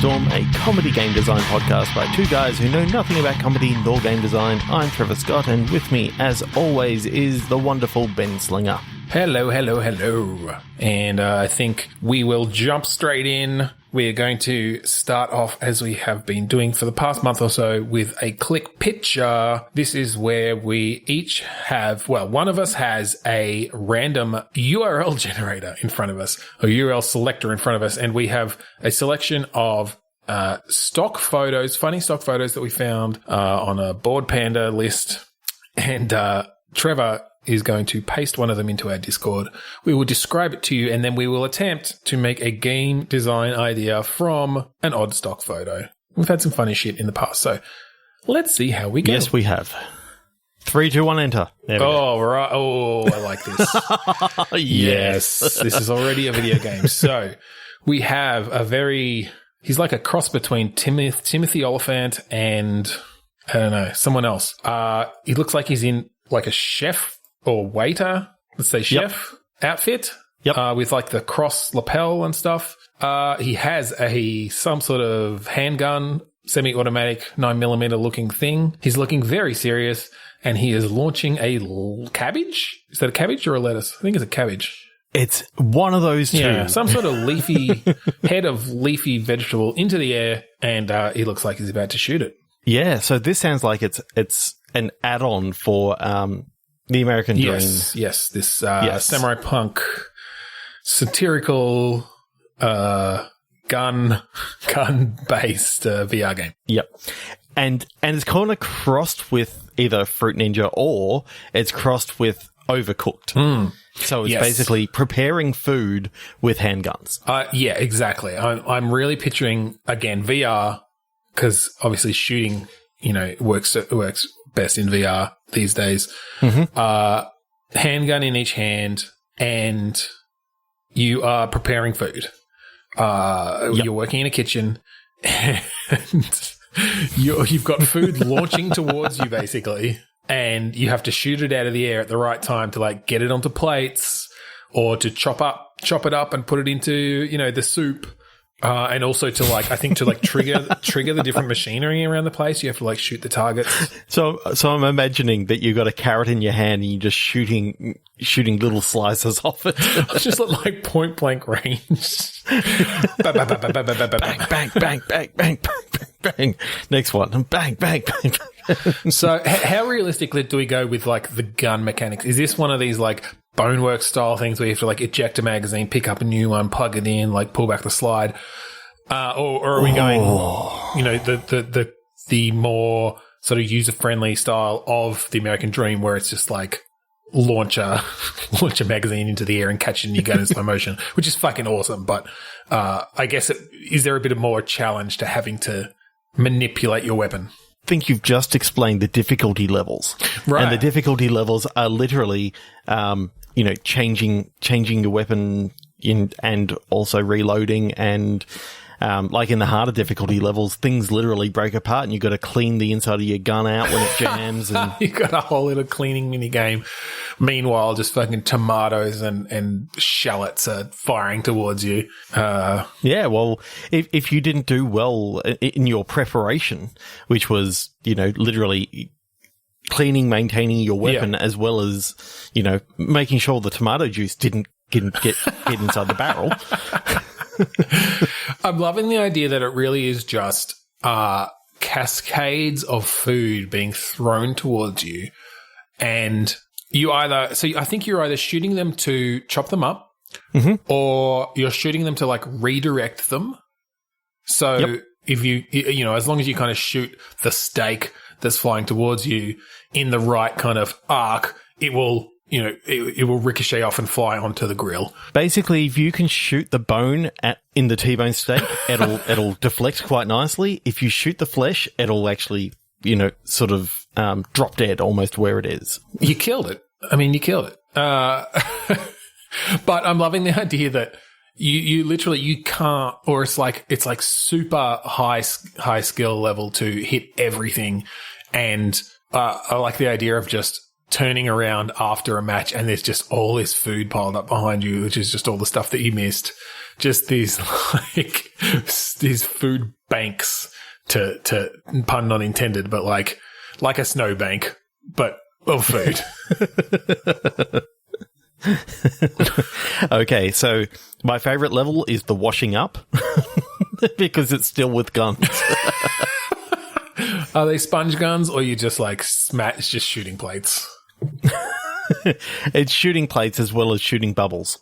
Storm, a comedy game design podcast by two guys who know nothing about comedy nor game design. I'm Trevor Scott, and with me, as always, is the wonderful Ben Slinger. Hello. And I think we will jump straight in. We're going to start off, as we have been doing for the past month or so, with a click picture. This is where we each have, well, one of us has a random URL generator in front of us, a URL selector in front of us, and we have a selection of stock photos, funny stock photos that we found on a Board Panda list. And Trevor is going to paste one of them into our Discord. We will describe it to you, and then we will attempt to make a game design idea from an odd stock photo. We've had some funny shit in the past, so let's see how we go. Yes, we have. 3, 2, 1, enter. There we go. Right. Oh, I like this. Yes. This is already a video game. So we have he's like a cross between Timothy Oliphant and, I don't know, someone else. He looks like he's in like a chef or waiter, let's say chef outfit. Yep. With like the cross lapel and stuff. He has some sort of handgun, semi-automatic 9mm looking thing. He's looking very serious, and he is launching a cabbage. Is that a cabbage or a lettuce? I think it's a cabbage. It's one of those two. Yeah, some sort of leafy head of leafy vegetable into the air, and he looks like he's about to shoot it. Yeah, so this sounds like it's an add-on for the American Dream. Yes. This samurai punk satirical gun-based VR game. Yep. And it's kind of crossed with either Fruit Ninja or it's crossed with Overcooked. So it's basically preparing food with handguns. Yeah, exactly. I'm really picturing, again, VR, because obviously shooting, works best in VR these days. Mm-hmm. Handgun in each hand, and you are preparing food. You're working in a kitchen, and you've got food launching towards you, basically, and you have to shoot it out of the air at the right time to like get it onto plates or to chop it up and put it into the soup. And also to trigger the different machinery around the place. You have to shoot the targets. So I'm imagining that you've got a carrot in your hand and you're just shooting little slices off it. It's just like point blank range. Bang, bang, bang, bang, bang, bang. Next one. Bang, bang, bang. So how realistically do we go with the gun mechanics? Is this one of these Boneworks style things where you have to eject a magazine, pick up a new one, plug it in, pull back the slide, or are we going, the more sort of user friendly style of the American Dream, where it's just launch a magazine into the air and catch it in your gun in slow motion, which is fucking awesome. But I guess is there a bit of more challenge to having to manipulate your weapon? I think you've just explained the difficulty levels, right? And the difficulty levels are literally changing your weapon and also reloading, and in the harder difficulty levels, things literally break apart and you've got to clean the inside of your gun out when it jams. And you've got a whole little cleaning mini game. Meanwhile, just fucking tomatoes and shallots are firing towards you. Yeah, well, if you didn't do well in your preparation, which was, literally cleaning, maintaining your weapon, as well as, making sure the tomato juice didn't get inside the barrel. I'm loving the idea that it really is just cascades of food being thrown towards you, and I think you're either shooting them to chop them up, mm-hmm. or you're shooting them to redirect them. So if you as long as you kind of shoot the steak that's flying towards you in the right kind of arc, it will it will ricochet off and fly onto the grill. Basically, if you can shoot the bone in the T-bone steak, it'll deflect quite nicely. If you shoot the flesh, it'll actually, sort of drop dead almost where it is. You killed it. I mean, you killed it. But I'm loving the idea that you literally, you can't, or it's super high skill level to hit everything. And I like the idea of just turning around after a match and there's just all this food piled up behind you, which is just all the stuff that you missed. Just these these food banks to pun not intended, but like a snowbank, but of food. Okay, so my favorite level is the washing up because it's still with guns. Are they sponge guns or you just like smash just shooting plates? It's shooting plates as well as shooting bubbles.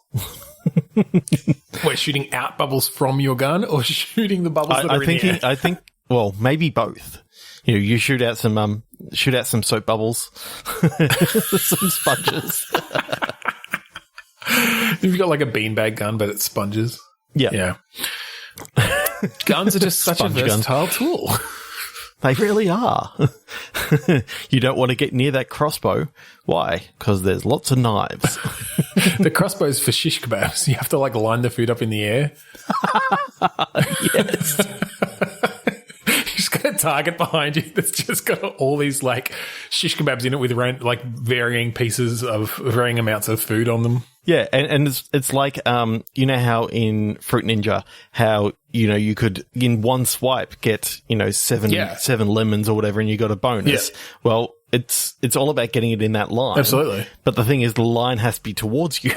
Wait, shooting out bubbles from your gun or shooting the bubbles that are in the air? I think, well, maybe both. You know, you shoot out some soap bubbles, some sponges. You've got like a beanbag gun, but it's sponges. Yeah. Guns are just such a versatile tool. They really are. You don't want to get near that crossbow. Why? Because there's lots of knives. The crossbow's for shish kebabs. You have to like line the food up in the air. Yes. You just got a target behind you that's just got all these like shish kebabs in it with like varying amounts of food on them. Yeah, and it's like you know how in Fruit Ninja, how you could in one swipe get seven lemons or whatever, and you got a bonus. Yeah. Well, it's all about getting it in that line. Absolutely. But the thing is, the line has to be towards you.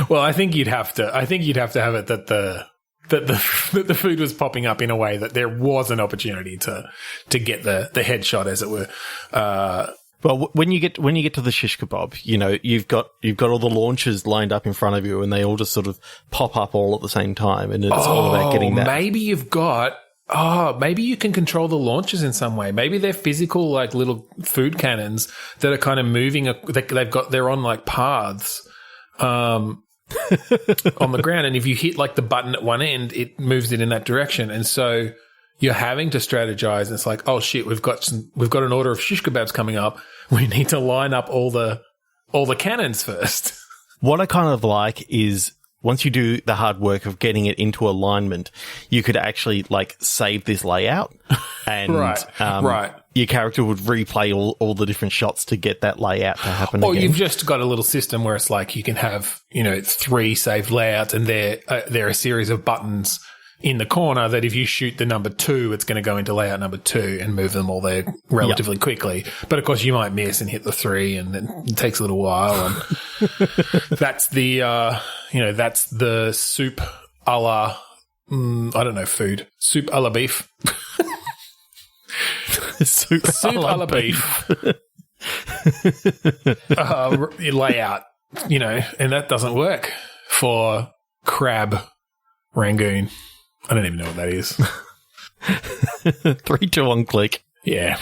Well, I think you'd have to have it that the food was popping up in a way that there was an opportunity to get the headshot, as it were. Well, when you get to the shish kebab, you've got all the launchers lined up in front of you, and they all just sort of pop up all at the same time, and it's all about getting that. Maybe maybe you can control the launchers in some way. Maybe they're physical, like little food cannons that are kind of moving. They're on like paths, on the ground, and if you hit like the button at one end, it moves it in that direction, and so you're having to strategize. And it's like, oh shit, we've got an order of shish kebabs coming up. We need to line up all the cannons first. What I kind of like is once you do the hard work of getting it into alignment, you could actually like save this layout, and right. Your character would replay all the different shots to get that layout to happen. Or again. You've just got a little system where it's like you can have 3 saved layouts, and they're a series of buttons in the corner that if you shoot the number 2, it's going to go into layout number 2 and move them all there relatively quickly. But of course, you might miss and hit the 3, and then it takes a little while. And that's the soup a la I don't know, food soup a la beef. soup a la beef. Layout, and that doesn't work for crab rangoon. I don't even know what that is. 3, 2, 1, click. Yeah.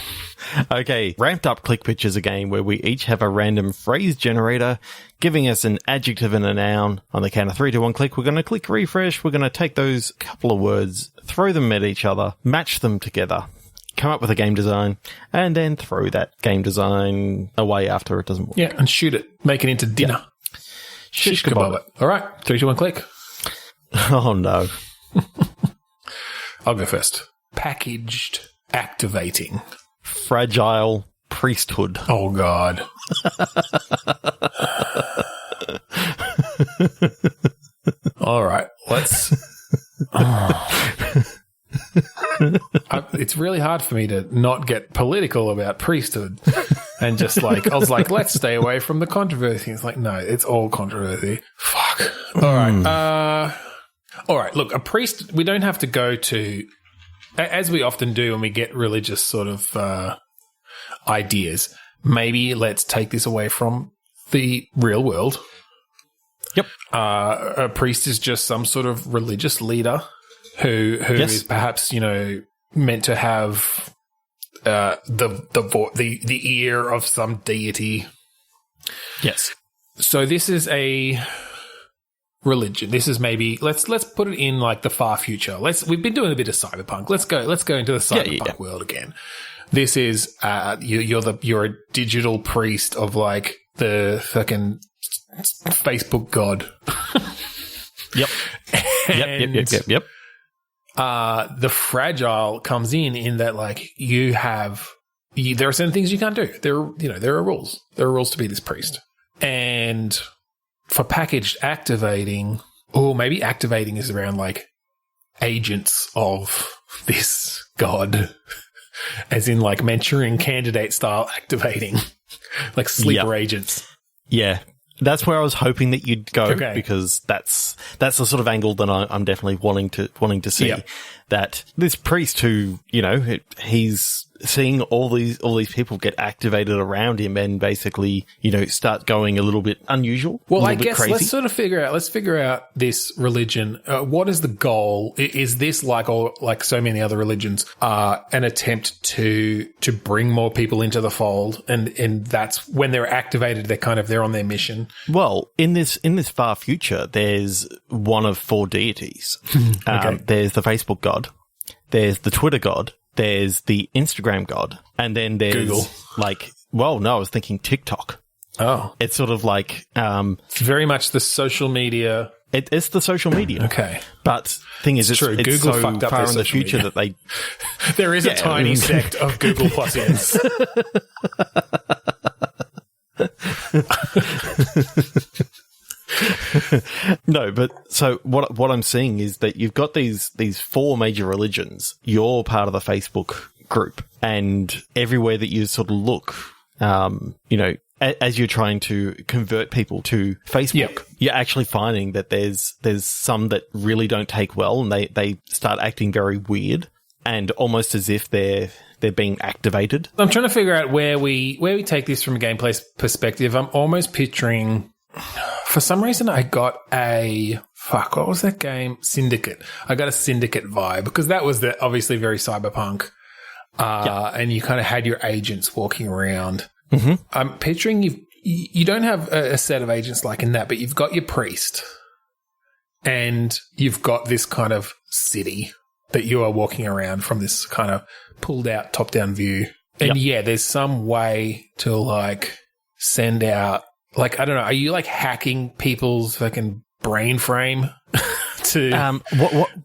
Okay, Ramped Up Click Pitch is a game where we each have a random phrase generator giving us an adjective and a noun. On the count of 3, 2, 1, click, we're going to click refresh. We're going to take those couple of words, throw them at each other, match them together, come up with a game design, and then throw that game design away after it doesn't work. Yeah, and shoot it. Make it into dinner. Yeah. Shish kebab it. All right, 3, 2, 1, click. Oh, no. I'll go first. Packaged activating. Fragile priesthood. Oh, God. All right, let's... It's really hard for me to not get political about priesthood and just like, I was like, let's stay away from the controversy. It's like, no, it's all controversy. Fuck. All right, look, a priest, we don't have to go to, as we often do when we get religious sort of ideas, maybe let's take this away from the real world. Yep. A priest is just some sort of religious leader who is perhaps, meant to have the ear of some deity. Yes. So this is a religion. This is maybe let's put it in like the far future. We've been doing a bit of cyberpunk. Let's go into the cyberpunk world again. This is you're a digital priest of like the fucking Facebook god. Yep. Yep. The fragile comes in that like you have there are certain things you can't do. There are rules. There are rules to be this priest. And for packaged activating, or maybe activating is around like agents of this god, as in like Manchurian Candidate style activating, like sleeper agents. Yeah. That's where I was hoping that you'd go, because that's the sort of angle that I'm definitely wanting to see. Yep. That this priest who, he's seeing all these people get activated around him and basically, start going a little bit unusual. Well, I guess let's figure out this religion. What is the goal? Is this like so many other religions, an attempt to bring more people into the fold? And that's when they're activated, they're on their mission. Well, in this far future, there's one of 4 deities. There's the Facebook god. There's the Twitter god. There's the Instagram god. And then there's Google. I was thinking TikTok. Oh. It's sort of like, it's very much the social media. It's the social media. Okay. But thing is, it's Google so fucked up far in the future media. that they... There is a tiny sect of Google Plusians. No, but so what I'm seeing is that you've got these 4 major religions. You're part of the Facebook group, and everywhere that you sort of look, as you're trying to convert people to Facebook, you're actually finding that there's some that really don't take well, and they start acting very weird and almost as if they're being activated. I'm trying to figure out where we take this from a gameplay perspective. I'm almost picturing. For some reason, I got what was that game? Syndicate. I got a Syndicate vibe because that was obviously very cyberpunk. And you kind of had your agents walking around. Mm-hmm. I'm picturing you don't have a set of agents like in that, but you've got your priest and you've got this kind of city that you are walking around from this kind of pulled out top-down view. And there's some way to send out, I don't know, are you hacking people's fucking brain frame to...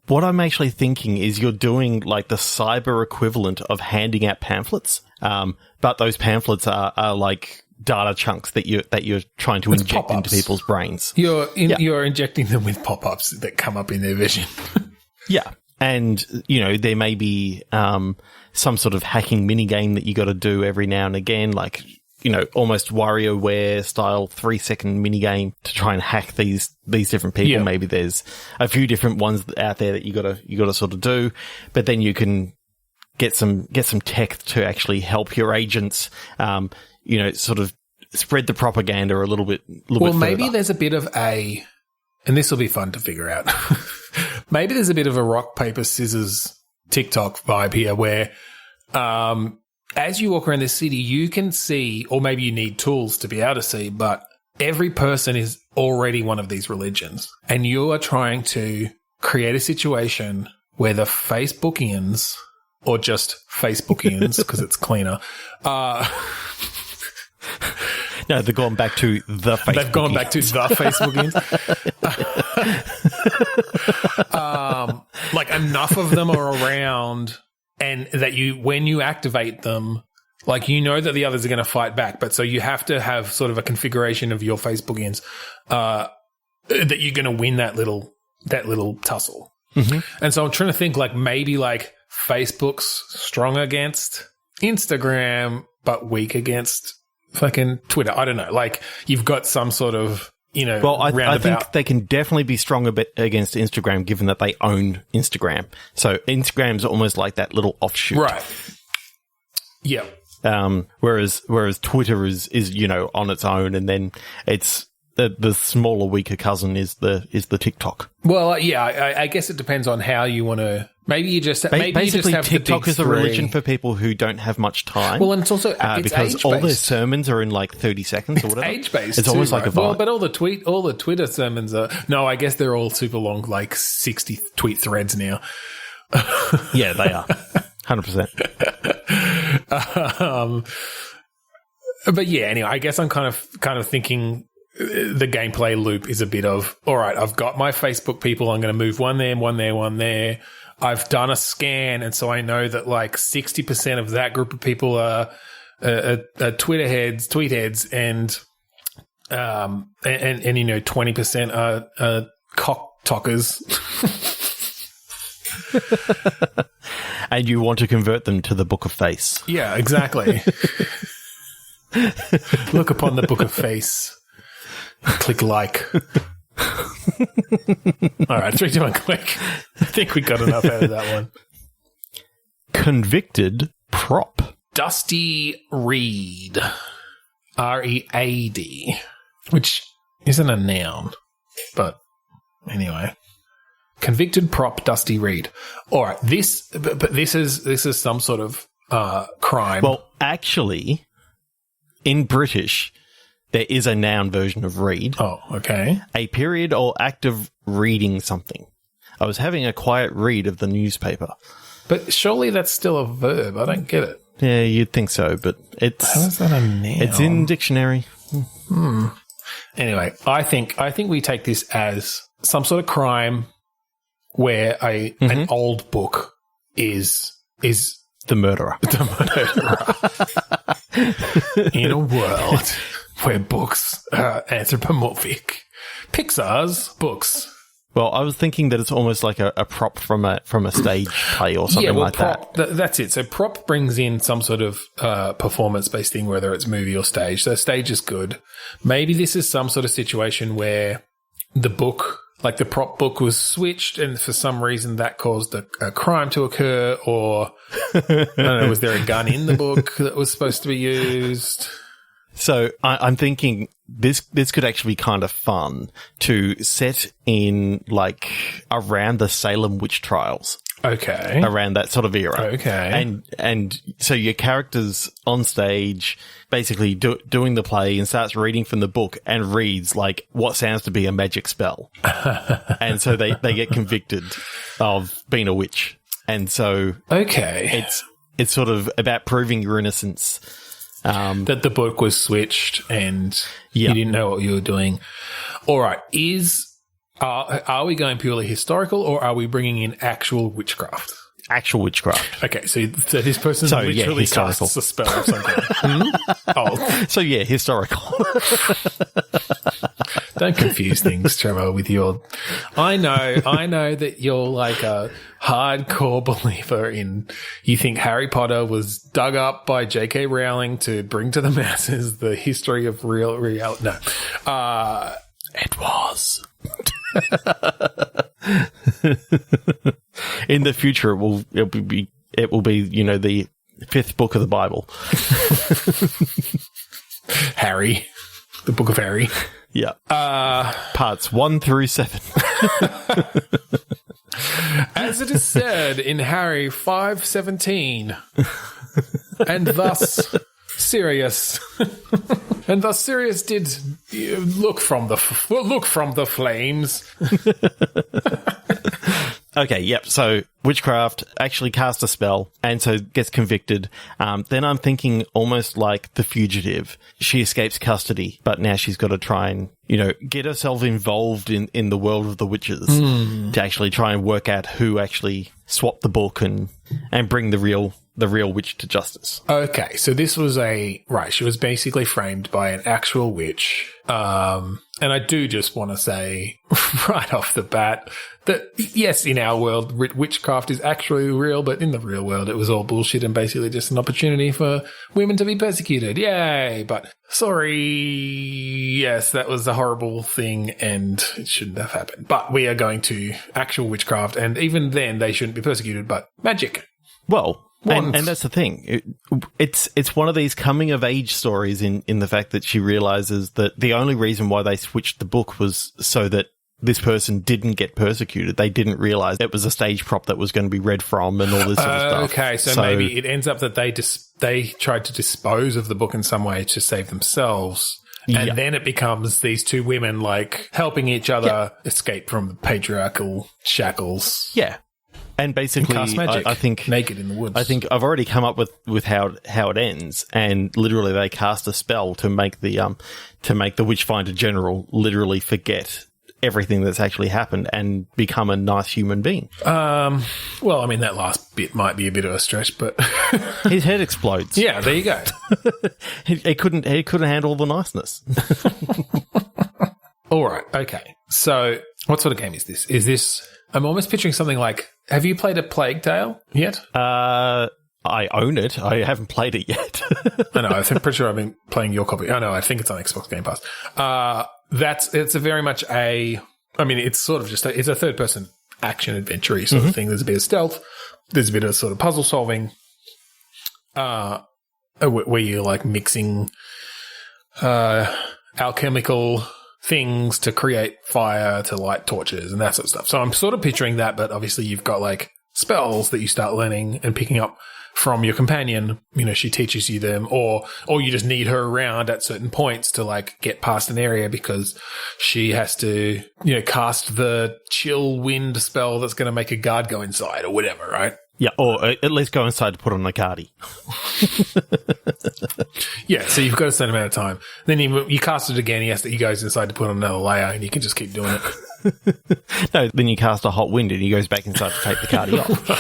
What I'm actually thinking is you're doing the cyber equivalent of handing out pamphlets, but those pamphlets are data chunks that you're trying to inject pop-ups into people's brains. You're injecting them with pop-ups that come up in their vision. Yeah. And, there may be some sort of hacking mini game that you got to do every now and again, almost WarioWare style 3-second mini game to try and hack these different people. Yeah. Maybe there's a few different ones out there that you gotta sort of do, but then you can get some tech to actually help your agents, sort of spread the propaganda a little bit. Well, maybe there's a bit of and this will be fun to figure out. Maybe there's a bit of a rock, paper, scissors TikTok vibe here where, as you walk around this city, you can see, or maybe you need tools to be able to see, but every person is already one of these religions. And you are trying to create a situation where the Facebookians, or just Facebookians, because it's cleaner, no, they've gone back to the Facebookians. They've gone back to the Facebookians. Enough of them are around... And that when you activate them, that the others are going to fight back. But so you have to have sort of a configuration of your Facebookians that you're going to win that little tussle. Mm-hmm. And so I'm trying to think maybe Facebook's strong against Instagram, but weak against fucking Twitter. I don't know. You've got some sort of... I think they can definitely be stronger against Instagram, given that they own Instagram. So Instagram's almost like that little offshoot, right? Yeah. Whereas Twitter is on its own, and then it's the smaller, weaker cousin is the TikTok. Well, I guess it depends on how you want to. Maybe you just have TikTok is a religion for people who don't have much time. Well, and it's also because age-based. all their sermons are in 30 seconds or whatever. Age-based. It's almost like a vibe. Well, but all the Twitter sermons are. No, I guess they're all super long, 60 tweet threads now. Yeah, they are 100%. But yeah, anyway, I guess I'm kind of thinking. The gameplay loop is a bit of, all right, I've got my Facebook people. I'm going to move one there, one there, one there. I've done a scan, and so I know that like 60% of that group of people are tweet heads, and 20% are cock talkers. And you want to convert them to the Book of Face. Yeah, exactly. Look upon the Book of Face. Click like. All right, 3, 2, 1, click. I think we got enough out of that one. Convicted prop. Dusty Reed. Read. Which isn't a noun. But anyway. Convicted prop Dusty Reed. All right, this is some sort of crime. Well, actually, in British, there is a noun version of read. Oh, okay. A period or act of reading something. I was having a quiet read of the newspaper. But surely that's still a verb. I don't get it. Yeah, you'd think so, but it's... How is that a noun? It's in dictionary. Anyway, I think we take this as some sort of crime where an old book is the murderer. In a world where books are anthropomorphic. Pixar's books. Well, I was thinking that it's almost like a prop from a stage play or something like prop, that. That's it. So prop brings in some sort of performance-based thing, whether it's movie or stage. So stage is good. Maybe this is some sort of situation where the book, like the prop book, was switched, and for some reason that caused a crime to occur, or I don't know, was there a gun in the book that was supposed to be used? So I'm thinking this could actually be kind of fun to set in like around the Salem witch trials. Okay. Around that sort of era. Okay. And so your character's on stage basically doing the play and starts reading from the book and reads like what sounds to be a magic spell. And so they get convicted of being a witch. And so okay, it's sort of about proving your innocence. That the book was switched and you didn't know what you were doing. All right. Are we going purely historical, or are we bringing in actual witchcraft? Actual witchcraft. Okay, so this person literally casts a spell or something. Oh. So, yeah, historical. Don't confuse things, Trevor, with your... I know that you're like a hardcore believer in... You think Harry Potter was dug up by J.K. Rowling to bring to the masses the history of reality. No. It was. In the future, it will be the 5th book of the Bible. Harry, the Book of Harry. Yeah. Parts 1 through 7. As it is said in Harry 5:17, and thus Sirius did look from the flames. Okay, yep. So witchcraft, actually cast a spell, and so gets convicted. Then I'm thinking almost like The Fugitive. She escapes custody, but now she's got to try and, get herself involved in the world of the witches to actually try and work out who actually swapped the book and bring the real witch to justice. Okay, so this was she was basically framed by an actual witch. And I do just want to say right off the bat that, yes, in our world, witchcraft is actually real, but in the real world, it was all bullshit and basically just an opportunity for women to be persecuted. Yay! But sorry, yes, that was a horrible thing and it shouldn't have happened. But we are going to actual witchcraft, and even then, they shouldn't be persecuted, but magic. Well... And that's the thing. It's one of these coming of age stories in the fact that she realizes that the only reason why they switched the book was so that this person didn't get persecuted. They didn't realize it was a stage prop that was going to be read from and all this sort of stuff. Okay, so maybe it ends up that they tried to dispose of the book in some way to save themselves. And then it becomes these two women like helping each other escape from the patriarchal shackles. Yeah. And basically, I think naked in the woods. I think I've already come up with how it ends, and literally they cast a spell to make the Witchfinder General literally forget everything that's actually happened and become a nice human being. Well, I mean, that last bit might be a bit of a stretch, but his head explodes. Yeah, there you go. He couldn't handle the niceness. All right. Okay. So what sort of game is this? I'm almost picturing something like, have you played a Plague Tale yet? I own it. I haven't played it yet. I know. I'm pretty sure I've been playing your copy. Oh, no, I think it's on Xbox Game Pass. It's a very much it's sort of just it's a third-person action adventure sort of thing. There's a bit of stealth. There's a bit of sort of puzzle solving. Where you're like mixing alchemical things to create fire, to light torches and that sort of stuff. So I'm sort of picturing that, but obviously you've got like spells that you start learning and picking up from your companion. You know, she teaches you them, or you just need her around at certain points to like get past an area because she has to, you know, cast the chill wind spell that's going to make a guard go inside or whatever, right? Yeah, or at least go inside to put on a cardi. Yeah, so you've got a certain amount of time. Then you cast it again, he goes inside to put on another layer, and you can just keep doing it. No, then you cast a hot wind and he goes back inside to take the cardi off.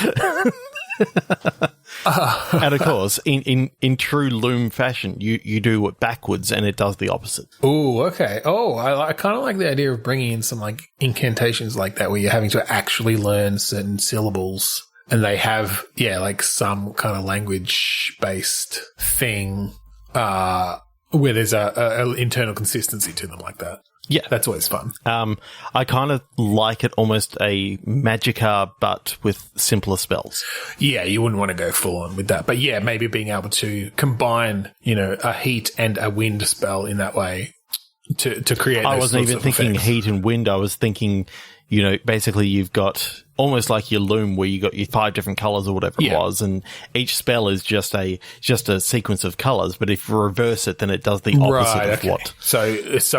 And of course, in true Loom fashion, you do it backwards and it does the opposite. Oh, okay. Oh, I kind of like the idea of bringing in some like incantations like that where you're having to actually learn certain syllables. And they have, like some kind of language-based thing where there's a internal consistency to them like that. Yeah. That's always fun. I kind of like it almost a Magicka, but with simpler spells. Yeah, you wouldn't want to go full on with that. But yeah, maybe being able to combine, you know, a heat and a wind spell in that way to create those I wasn't even thinking effects. Heat and wind. I was thinking, you know, basically you've got almost like your Loom where you got your 5 different colors or whatever it was, and each spell is just a sequence of colors. But if you reverse it, then it does the opposite of what. So it's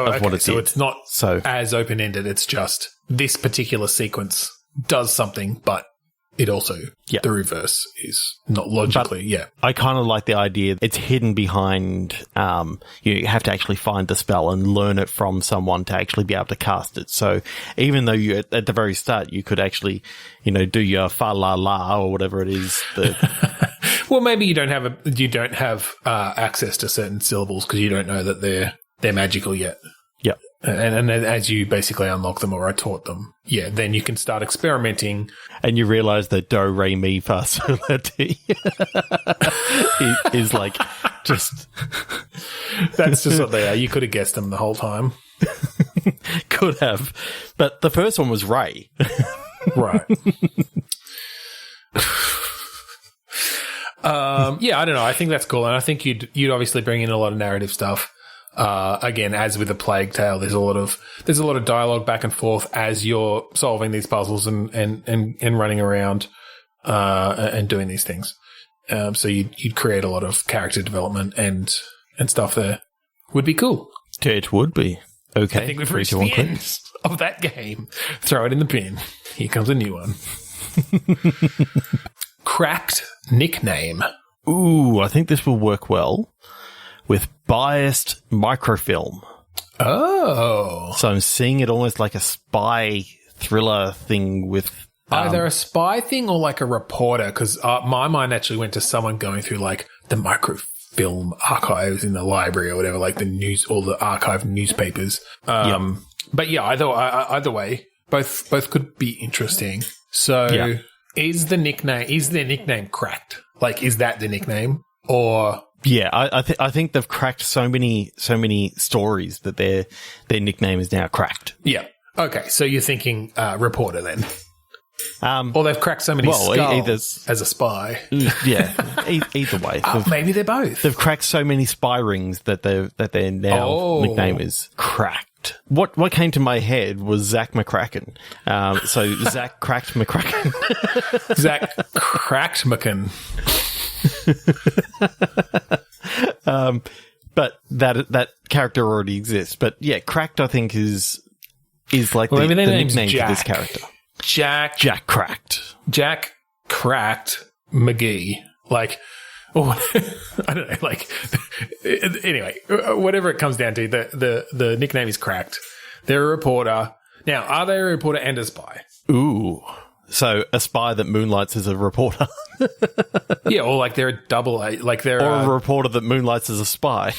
not as open ended. It's just this particular sequence does something, but it also the reverse is not logically. But I kind of like the idea it's hidden behind. You have to actually find the spell and learn it from someone to actually be able to cast it. So even though you at the very start you could actually, you know, do your fa la la or whatever it is. Well, maybe you don't have access to certain syllables because you don't know that they're magical yet. Yeah. And as you basically unlock them, or I taught them, then you can start experimenting. And you realize that do, re, mi, fa, sol, la, ti is like just... That's just what they are. You could have guessed them the whole time. Could have. But the first one was Ray. Right. I don't know. I think that's cool. And I think you'd obviously bring in a lot of narrative stuff. Again, as with the Plague Tale, there's a lot of dialogue back and forth as you're solving these puzzles and running around, and doing these things. So you'd create a lot of character development and stuff there. Would be cool. It would be. Okay. I think we've reached the end of that game. Throw it in the bin. Here comes a new one. Cracked nickname. Ooh, I think this will work well with biased microfilm. Oh. So I'm seeing it almost like a spy thriller thing with... either a spy thing or like a reporter, because my mind actually went to someone going through like the microfilm archives in the library or whatever, like the news, all the archived newspapers. But yeah, either way, both could be interesting. So is their nickname cracked? Like, is that the nickname? Or... Yeah, I think they've cracked so many stories that their nickname is now cracked. Yeah. Okay, so you're thinking reporter then. Or they've cracked so many skulls as a spy. Yeah, either way. Maybe they're both. They've cracked so many spy rings that their now nickname is cracked. What came to my head was Zach McCracken. So Zach cracked McCracken. Zach cracked McCracken. But that character already exists. But yeah, cracked I think is like the nickname for this character. Jack Cracked. Jack Cracked McGee. Like, I don't know. Like, anyway, whatever it comes down to, the nickname is Cracked. They're a reporter. Now, are they a reporter and a spy? Ooh. So a spy that moonlights as a reporter. Yeah, or like they're a double, like they're or a reporter that moonlights as a spy.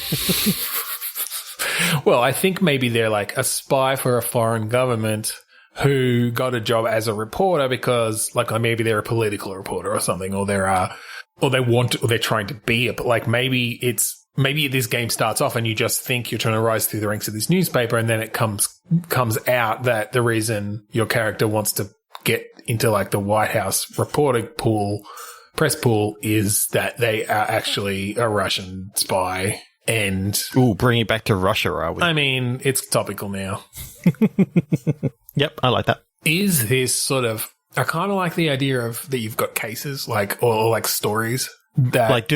Well, I think maybe they're like a spy for a foreign government who got a job as a reporter because, like, maybe they're a political reporter or something, or they're trying to be a, like, maybe this game starts off and you just think you're trying to rise through the ranks of this newspaper, and then it comes out that the reason your character wants to get into like the White House reporting pool, press pool, is that they are actually a Russian spy. And bring it back to Russia, are we? I mean, it's topical now. Yep, I like that. Is this sort of? I kind of like the idea of that you've got cases or like stories that like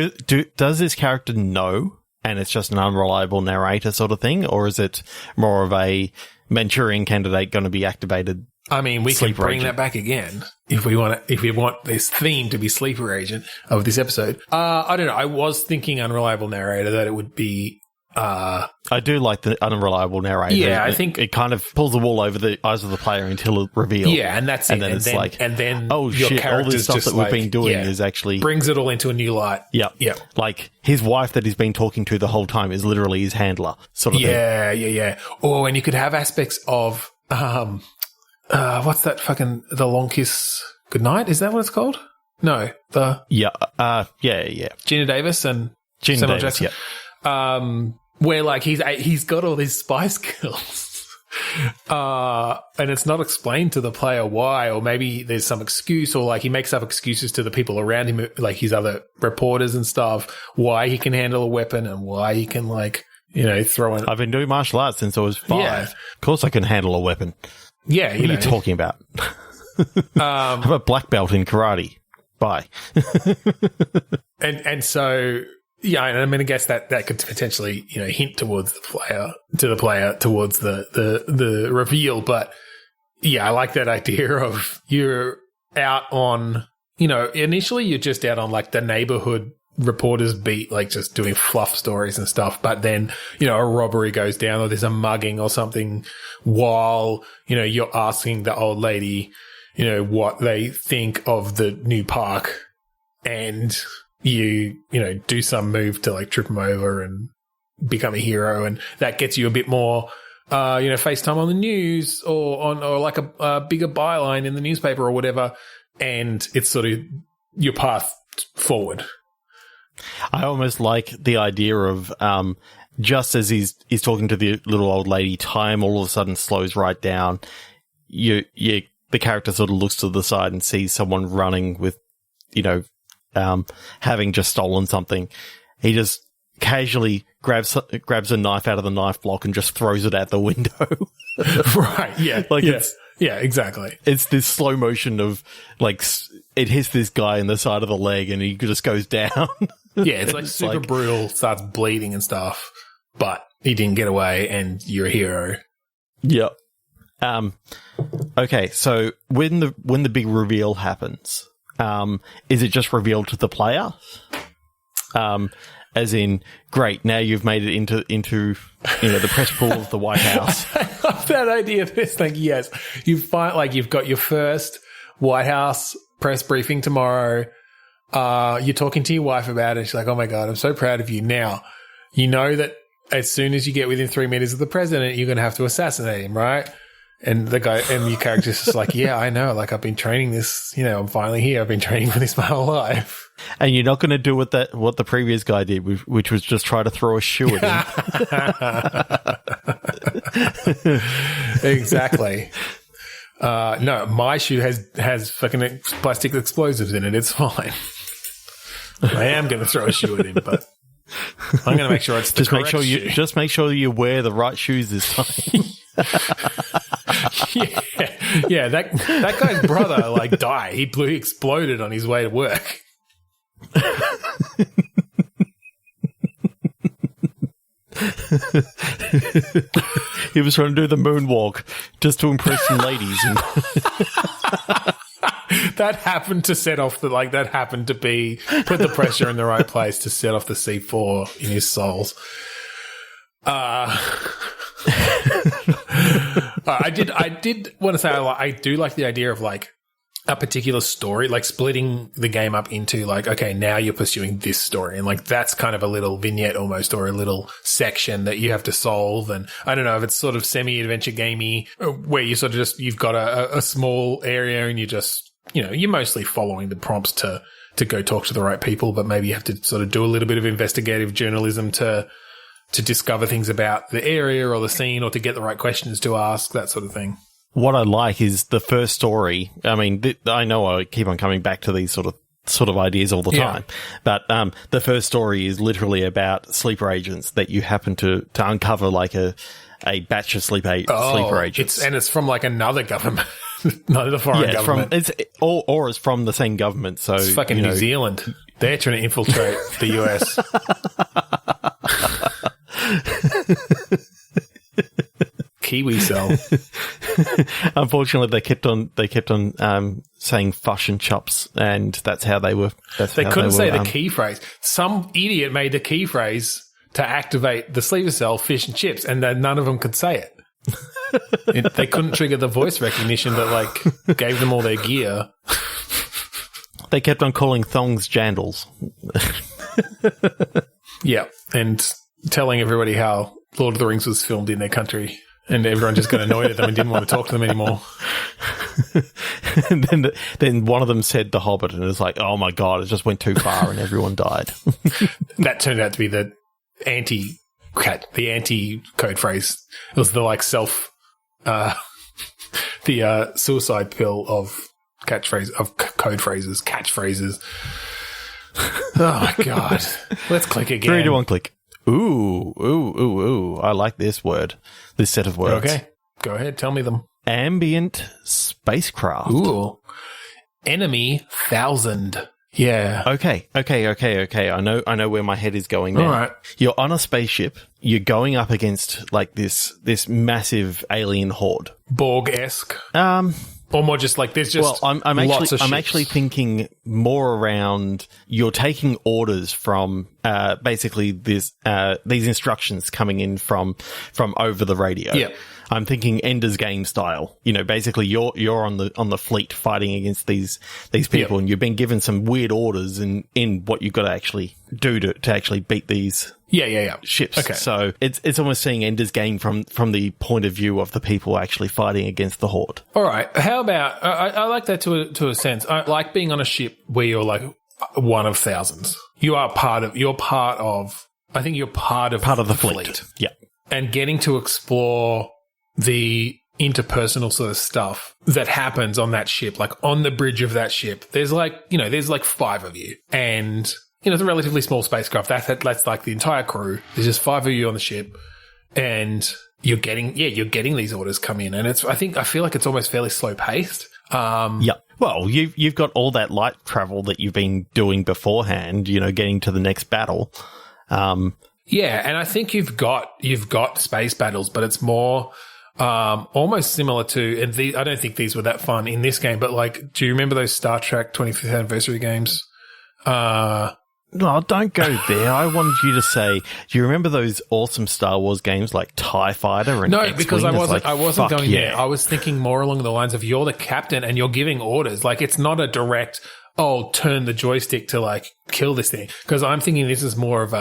does this character know, and it's just an unreliable narrator sort of thing, or is it more of a Manchurian Candidate going to be activated? I mean, we can bring that back again if we want this theme to be sleeper agent of this episode. I don't know. I was thinking unreliable narrator, that it would be. I do like the unreliable narrator. Yeah, I think it kind of pulls the wool over the eyes of the player until it reveals. Yeah, and that's and it. Then then oh shit, all this stuff that we've been doing is actually brings it all into a new light. Yeah, yeah. Like his wife that he's been talking to the whole time is literally his handler, sort of thing. Yeah. Oh, and you could have aspects of what's that fucking the long kiss goodnight? Is that what it's called? No, yeah. Gina Davis and Gina Samuel Davis, Jackson. Yeah. Where like he's got all these spy skills, and it's not explained to the player why, or maybe there's some excuse, or like he makes up excuses to the people around him, like his other reporters and stuff, why he can handle a weapon and why he can throw in. I've been doing martial arts since I was 5. Yeah. Of course I can handle a weapon. Yeah, what are you talking about? I'm a black belt in karate. Bye. and so. Yeah, and I mean, I guess that could potentially, hint towards the player towards the reveal. But yeah, I like that idea of you're out on, initially you're just out on like the neighborhood reporters beat, like just doing fluff stories and stuff. But then, a robbery goes down, or there's a mugging or something, while, you're asking the old lady, what they think of the new park, and you do some move to like trip him over and become a hero, and that gets you a bit more face time on the news, or like a bigger byline in the newspaper or whatever, and it's sort of your path forward. I almost like the idea of just as he's talking to the little old lady, time all of a sudden slows right down. The character sort of looks to the side and sees someone running with having just stolen something. He just casually grabs a knife out of the knife block and just throws it out the window. Right. Yeah. Exactly. It's this slow motion of like it hits this guy in the side of the leg and he just goes down. Yeah. It's like super brutal, starts bleeding and stuff, but he didn't get away and you're a hero. Yep. Okay. So when the big reveal happens, is it just revealed to the player? As in, great, now you've made it into the press pool of the White House. I love that idea. This thing, yes, you find like you've got your first White House press briefing tomorrow. You're talking to your wife about it. She's like, "Oh my god, I'm so proud of you." Now, you know that as soon as you get within 3 meters of the president, you're going to have to assassinate him, right? And the guy and your character's just like, yeah, I know. Like, I've been training this, I'm finally here. I've been training for this my whole life. And you're not going to do what the previous guy did, which was just try to throw a shoe at him. Exactly. No, my shoe has fucking plastic explosives in it. It's fine. I am going to throw a shoe at him, but I'm going to make sure it's the correct shoe. Just make sure you wear the right shoes this time. Yeah. That guy's brother died. He exploded on his way to work. He was trying to do the moonwalk just to impress some ladies. That happened to set off that happened to be put the pressure in the right place to set off the C4 in his souls. I did want to say I do like the idea of like a particular story, like splitting the game up into like, okay, now you're pursuing this story. And like, that's kind of a little vignette almost, or a little section that you have to solve. And I don't know if it's sort of semi-adventure gamey where you sort of just, you've got a small area and you just, you're mostly following the prompts to go talk to the right people, but maybe you have to sort of do a little bit of investigative journalism to discover things about the area or the scene, or to get the right questions to ask, that sort of thing. What I like is the first story. I mean, I know I keep on coming back to these sort of ideas all the time, but the first story is literally about sleeper agents that you happen to uncover, like a batch of sleeper agents. It's from like another government, not a foreign government. Or it's from the same government. So it's fucking New Zealand. They're trying to infiltrate the US. Kiwi cell. Unfortunately, they kept on saying fush and chops, and that's how they were. They couldn't say the key phrase. Some idiot made the key phrase to activate the sleeper cell, fish and chips, and then none of them could say it. They couldn't trigger the voice recognition that like gave them all their gear. They kept on calling thongs jandals. Yeah, and telling everybody how Lord of the Rings was filmed in their country. And everyone just got annoyed at them and didn't want to talk to them anymore. And then one of them said The Hobbit, and it was like, oh my God, it just went too far and everyone died. That turned out to be the anti-code phrase. It was the like the suicide pill of code phrases, catchphrases. Oh my God. Let's click again. 3, 2, 1, click. Ooh. I like this set of words. Okay. Go ahead. Tell me them. Ambient spacecraft. Ooh. Enemy 1000. Yeah. Okay. I know where my head is going now. All right. You're on a spaceship. You're going up against like this massive alien horde. Borg-esque. Or more just like there's just I'm actually thinking more around you're taking orders from basically these instructions coming in from over the radio. Yeah. I'm thinking Ender's Game style. Basically you're on the fleet fighting against these people, and you've been given some weird orders in what you've got to actually do to actually beat these ships. Okay. So it's almost seeing Ender's Game from the point of view of the people actually fighting against the horde. All right. How about I like that to a sense. I like being on a ship where you're like one of thousands. You're part of I think you're part of the fleet. Yeah. And getting to explore the interpersonal sort of stuff that happens on that ship, like on the bridge of that ship. There's like 5 of you, and it's a relatively small spacecraft. That's like the entire crew. There's just 5 of you on the ship, and you're getting these orders come in, and I feel like it's almost fairly slow paced. Yeah. Well, you've got all that light travel that you've been doing beforehand. Getting to the next battle. Yeah, and I think you've got space battles, but it's more almost similar to, and I don't think these were that fun in this game, but like, do you remember those Star Trek 25th anniversary games? No, don't go there. I wanted you to say, do you remember those awesome Star Wars games like TIE Fighter and X-Wing? Because I wasn't going there. I was thinking more along the lines of you're the captain and you're giving orders. Like, it's not a direct, turn the joystick to like kill this thing. Because I'm thinking this is more of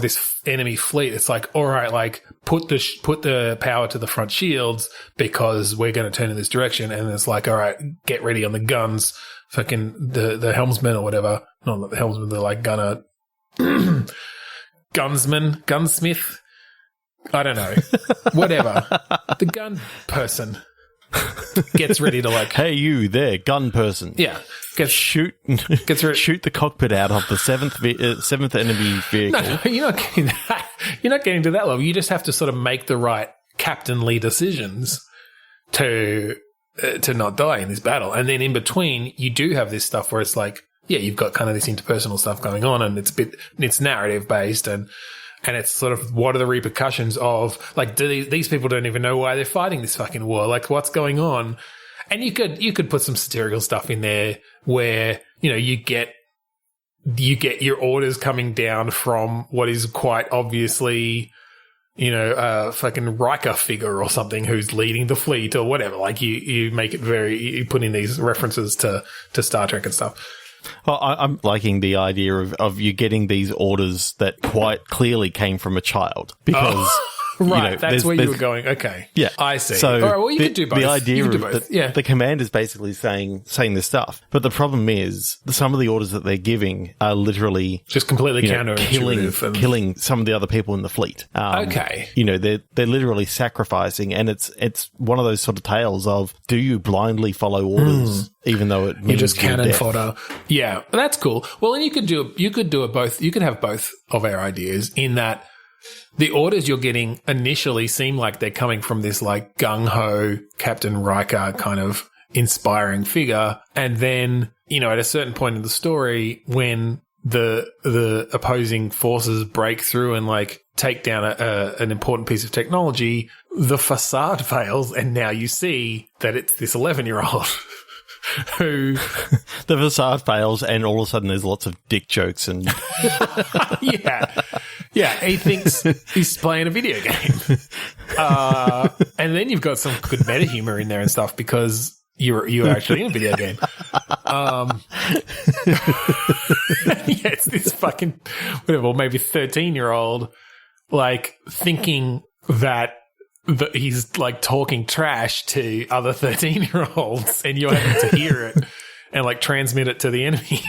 this enemy fleet. It's like, all right, like put the power to the front shields because we're going to turn in this direction. And it's like, all right, get ready on the guns. Fucking the helmsman or whatever. No, not the helmsman. They're like gunner, gunsmith. I don't know. Whatever. The gun person gets ready to like, hey, you there, gun person. Yeah. Shoot the cockpit out of the seventh enemy vehicle. No, you're not getting that. You're not getting to that level. You just have to sort of make the right captainly decisions to not die in this battle. And then in between, you do have this stuff where it's like, yeah, you've got kind of this interpersonal stuff going on, and it's narrative based, and it's sort of what are the repercussions of like, these people don't even know why they're fighting this fucking war? Like, what's going on? And you could put some satirical stuff in there where, you get your orders coming down from what is quite obviously fucking Riker figure or something who's leading the fleet or whatever. Like you make it you put in these references to Star Trek and stuff. Well, I'm liking the idea of you getting these orders that quite clearly came from a child because. Right, that's where you were going. Okay. Yeah. I see. So all right, well, you could do both. The idea of that the command is basically saying this stuff. But the problem is some of the orders that they're giving are literally just completely counterintuitive. Killing some of the other people in the fleet. Okay. They're literally sacrificing, and it's one of those sort of tales of, do you blindly follow orders even though it means you just cannon death? fodder? Yeah, that's cool. Well, and you could do it both. You could have both of our ideas in that the orders you're getting initially seem like they're coming from this like gung-ho Captain Riker kind of inspiring figure. And then, at a certain point in the story, when the opposing forces break through and like take down an important piece of technology, the facade fails. And now you see that it's this 11-year-old who the facade fails, and all of a sudden there's lots of dick jokes and yeah, he thinks he's playing a video game, and then you've got some good meta humor in there and stuff because you're actually in a video game. It's this fucking whatever, maybe 13-year-old like thinking that he's like talking trash to other 13-year-olds and you're having to hear it and like transmit it to the enemy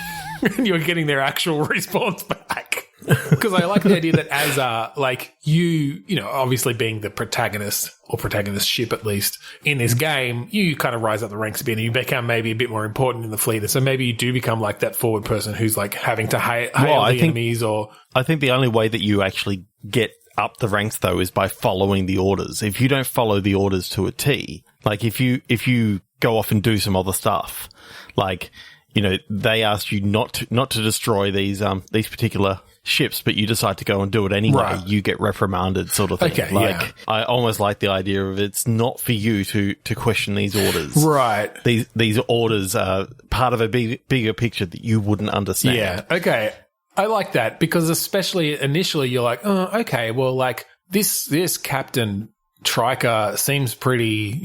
and you're getting their actual response back. Because I like the idea that as obviously being the protagonist or protagonist ship at least in this game, you kind of rise up the ranks a bit and you become maybe a bit more important in the fleet. So maybe you do become like that forward person who's like having to hail the enemies or... I think the only way that you actually get up the ranks though is by following the orders. If you don't follow the orders to a T, like if you go off and do some other stuff, like, they asked you not to destroy these particular ships, but you decide to go and do it anyway, right, you get reprimanded sort of thing. Okay, like, I almost like the idea of it's not for you to question these orders. Right. These orders are part of a bigger picture that you wouldn't understand. Yeah. Okay. I like that because especially initially you're like, oh, okay, well, like this Captain Triker seems pretty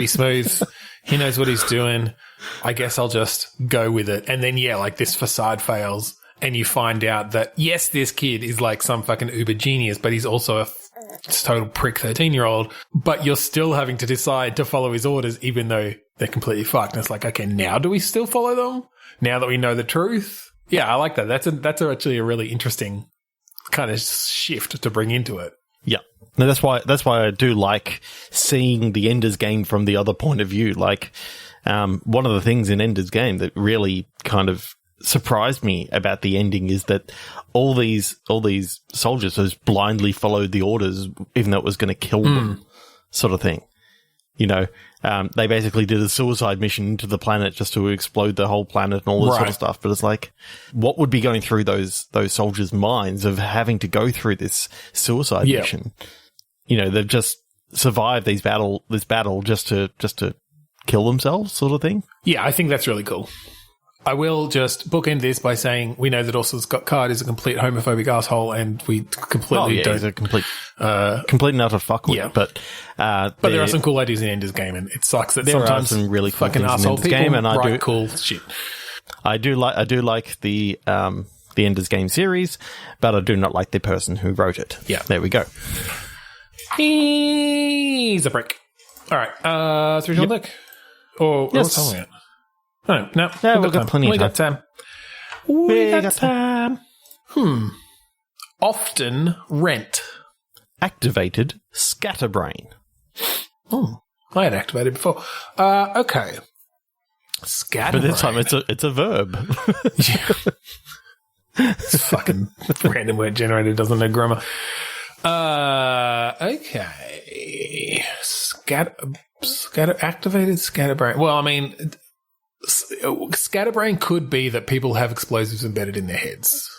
smooth. He knows what he's doing. I guess I'll just go with it. And then, like this facade fails and you find out that, yes, this kid is like some fucking uber genius, but he's also a total prick 13-year-old. But you're still having to decide to follow his orders even though they're completely fucked. And it's like, okay, now do we still follow them? Now that we know the truth? Yeah, I like that. That's actually a really interesting kind of shift to bring into it. Yeah. No, that's why I do like seeing the Ender's Game from the other point of view. Like, one of the things in Ender's Game that really kind of surprised me about the ending is that all these soldiers just blindly followed the orders, even though it was going to kill them, sort of thing. They basically did a suicide mission into the planet just to explode the whole planet and all this sort of stuff. But it's like, what would be going through those soldiers' minds of having to go through this suicide mission? They've just survived this battle just to kill themselves, sort of thing. Yeah, I think that's really cool. I will just bookend this by saying we know that also Scott Card is a complete homophobic asshole, and we completely don't. He's a complete and utter fuckwit. Yeah. But there are some cool ideas in Ender's Game, and it sucks that there sometimes are some really cool fucking asshole people game, and write cool shit. I do like the Ender's Game series, but I do not like the person who wrote it. Yeah, there we go. He's a prick. All right, 3 shot deck. Or yes. What's on it? No, we've got plenty of time. We got time. Often rent. Activated Scatterbrain. Oh, I had activated before. Okay. Scatterbrain. But this time it's a verb. It's fucking random word generator, doesn't know grammar. Okay. Activated Scatterbrain. Well, I mean, Scatterbrain could be that people have explosives embedded in their heads.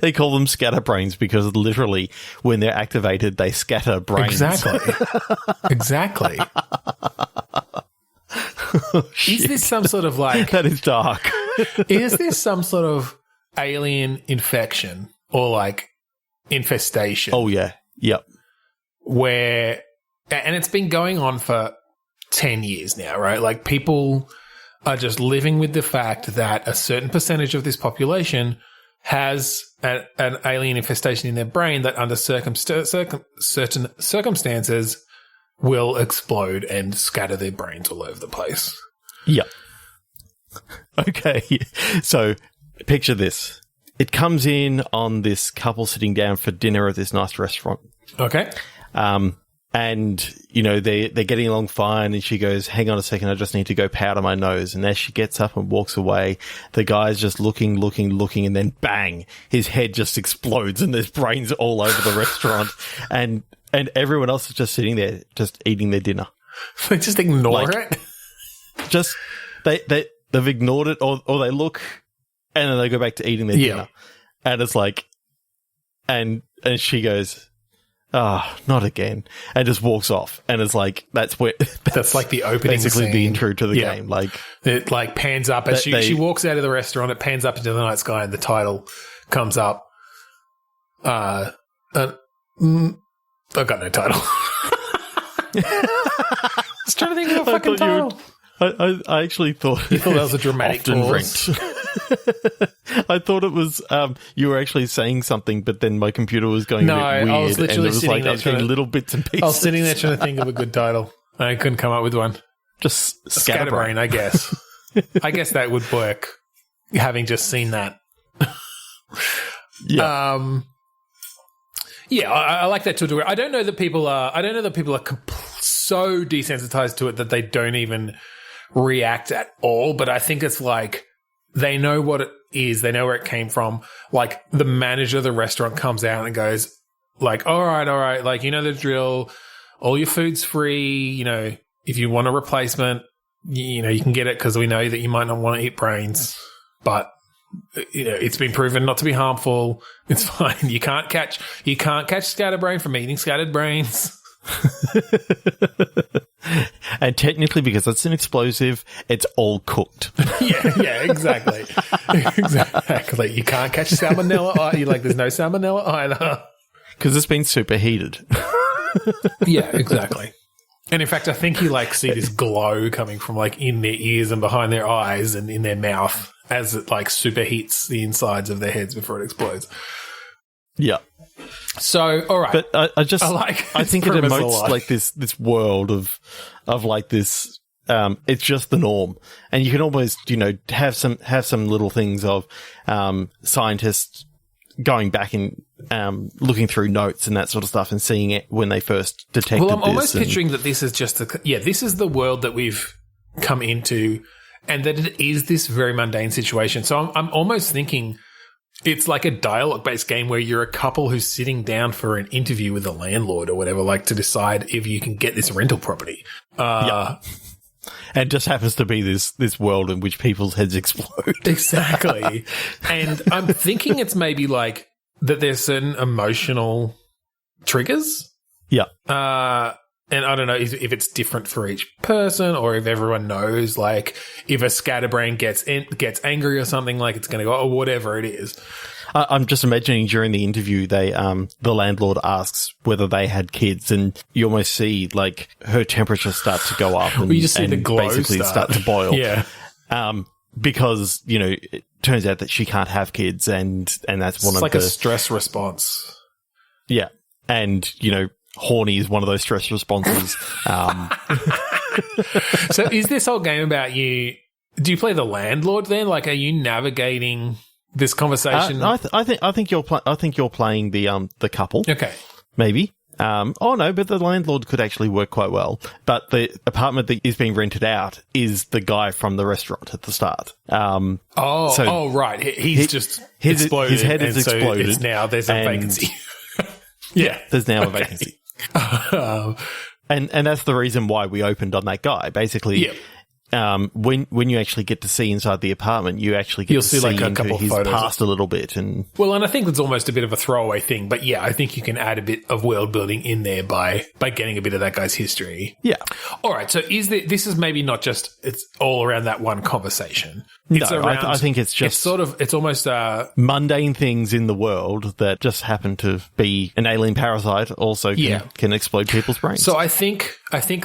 They call them scatterbrains because literally when they're activated, they scatter brains. Exactly. Is this some sort of like... That is dark. Is this some sort of alien infection or like infestation. Oh, yeah. Yep. And it's been going on for 10 years now, right? Like people are just living with the fact that a certain percentage of this population has an alien infestation in their brain that under certain circumstances will explode and scatter their brains all over the place. Yep. Okay. So picture this. It comes in on this couple sitting down for dinner at this nice restaurant. Okay. And, you know, they're getting along fine, and she goes, hang on a second, I just need to go powder my nose. And as she gets up and walks away, the guy's just looking, and then bang, his head just explodes and there's brains all over the restaurant. And everyone else is just sitting there, just eating their dinner. They just ignore it? Just, they've ignored it, or they look, and then they go back to eating their dinner. And it's like, and she goes, oh, not again, and just walks off. And it's like, that's like the opening basically scene. The intro to the game. Like, it like pans up as she walks out of the restaurant, it pans up into the night sky and the title comes up. I've got no title. I was trying to think of a fucking title. I actually thought you thought that was a dramatic pause. I thought it was you were actually saying something, but then my computer was going a bit weird. I was literally and it was sitting like there little bits and pieces. I was sitting there trying to think of a good title. I couldn't come up with one. Just Scatterbrain, I guess. I guess that would work. Having just seen that. Yeah. I like that to a degree. I don't know that people are so desensitized to it that they don't even react at all. But I think it's like they know what it is. They know where it came from. Like the manager of the restaurant comes out and goes, like, all right. Like, you know the drill. All your food's free. You know, if you want a replacement, you know, you can get it because we know that you might not want to eat brains. But you know, it's been proven not to be harmful. It's fine. You can't catch scatterbrain from eating scattered brains. And technically, because it's an explosive, it's all cooked. yeah, exactly. Exactly. You can't catch salmonella. There's no salmonella either. Because it's been superheated. Yeah, exactly. And in fact, I think you see this glow coming from in their ears and behind their eyes and in their mouth as it superheats the insides of their heads before it explodes. Yeah. So, all right. But I think it emotes this world of this. It's just the norm, and you can almost have some little things of scientists going back and looking through notes and that sort of stuff and seeing it when they first detected this. Well, I'm almost picturing that this is just this is the world that we've come into, and that it is this very mundane situation. So I'm almost thinking it's like a dialogue-based game where you're a couple who's sitting down for an interview with a landlord or whatever, to decide if you can get this rental property. Yeah. And it just happens to be this world in which people's heads explode. Exactly. And I'm thinking it's maybe that there's certain emotional triggers. Yeah. And I don't know if it's different for each person or if everyone knows, if a scatterbrain gets angry or something, it's going to go, or whatever it is. I'm just imagining during the interview, the landlord asks whether they had kids, and you almost see her temperature start to go up, and you just see the glow basically start to boil. Yeah. Because it turns out that she can't have kids, and that's one of a stress response. Yeah, and horny is one of those stress responses. So is this whole game about you? Do you play the landlord then? Are you navigating this conversation? I think you're playing the couple. Okay, maybe. But the landlord could actually work quite well. But the apartment that is being rented out is the guy from the restaurant at the start. Right. He's just exploded. His head is exploded. It's now there's a vacancy. Yeah, there's now a vacancy. And that's the reason why we opened on that guy. Basically, when you actually get to see inside the apartment, you actually get to see a couple his photos past a little bit. And I think it's almost a bit of a throwaway thing. But yeah, I think you can add a bit of world building in there by getting a bit of that guy's history. Yeah. All right. So this is maybe not just it's all around that one conversation. It's no, around, I think it's just it's almost mundane things in the world that just happen to be an alien parasite also can explode people's brains. So I think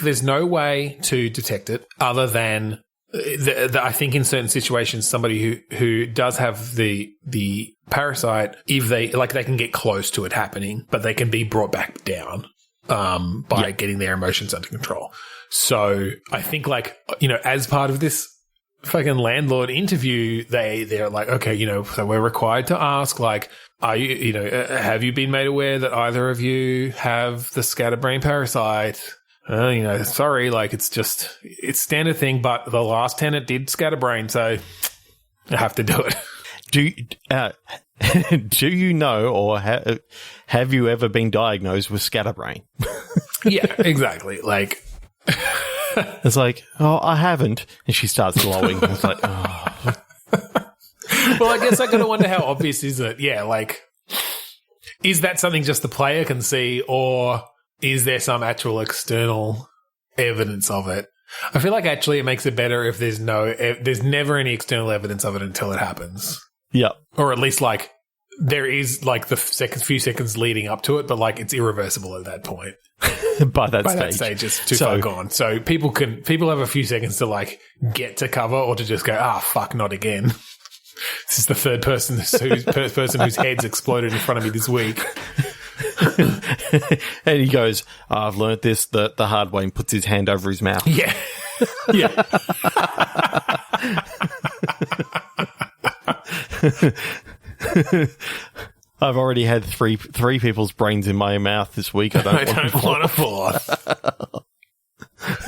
there's no way to detect it other than I think in certain situations somebody who does have the parasite, if they can get close to it happening, but they can be brought back down by getting their emotions under control. So I think as part of this fucking landlord interview, they're like, okay, so we're required to ask, are you, have you been made aware that either of you have the scatterbrain parasite? Sorry, it's standard thing, but the last tenant did scatterbrain, so I have to do it. Do you know, or have you ever been diagnosed with scatterbrain? Yeah, exactly. It's like, oh, I haven't. And she starts glowing. It's like, oh. Well, I guess I gotta wonder how obvious is it? Yeah, is that something just the player can see, or is there some actual external evidence of it? I feel like actually it makes it better if there's never any external evidence of it until it happens. Yeah. Or at least there is the few seconds leading up to it, but it's irreversible at that point. By that stage, it's too far gone. So people have a few seconds to get to cover, or to just go, fuck, not again. This is the third person whose head's exploded in front of me this week. And he goes, I've learnt this the hard way, and puts his hand over his mouth. Yeah. Yeah. I've already had three people's brains in my mouth this week. I don't want a fourth.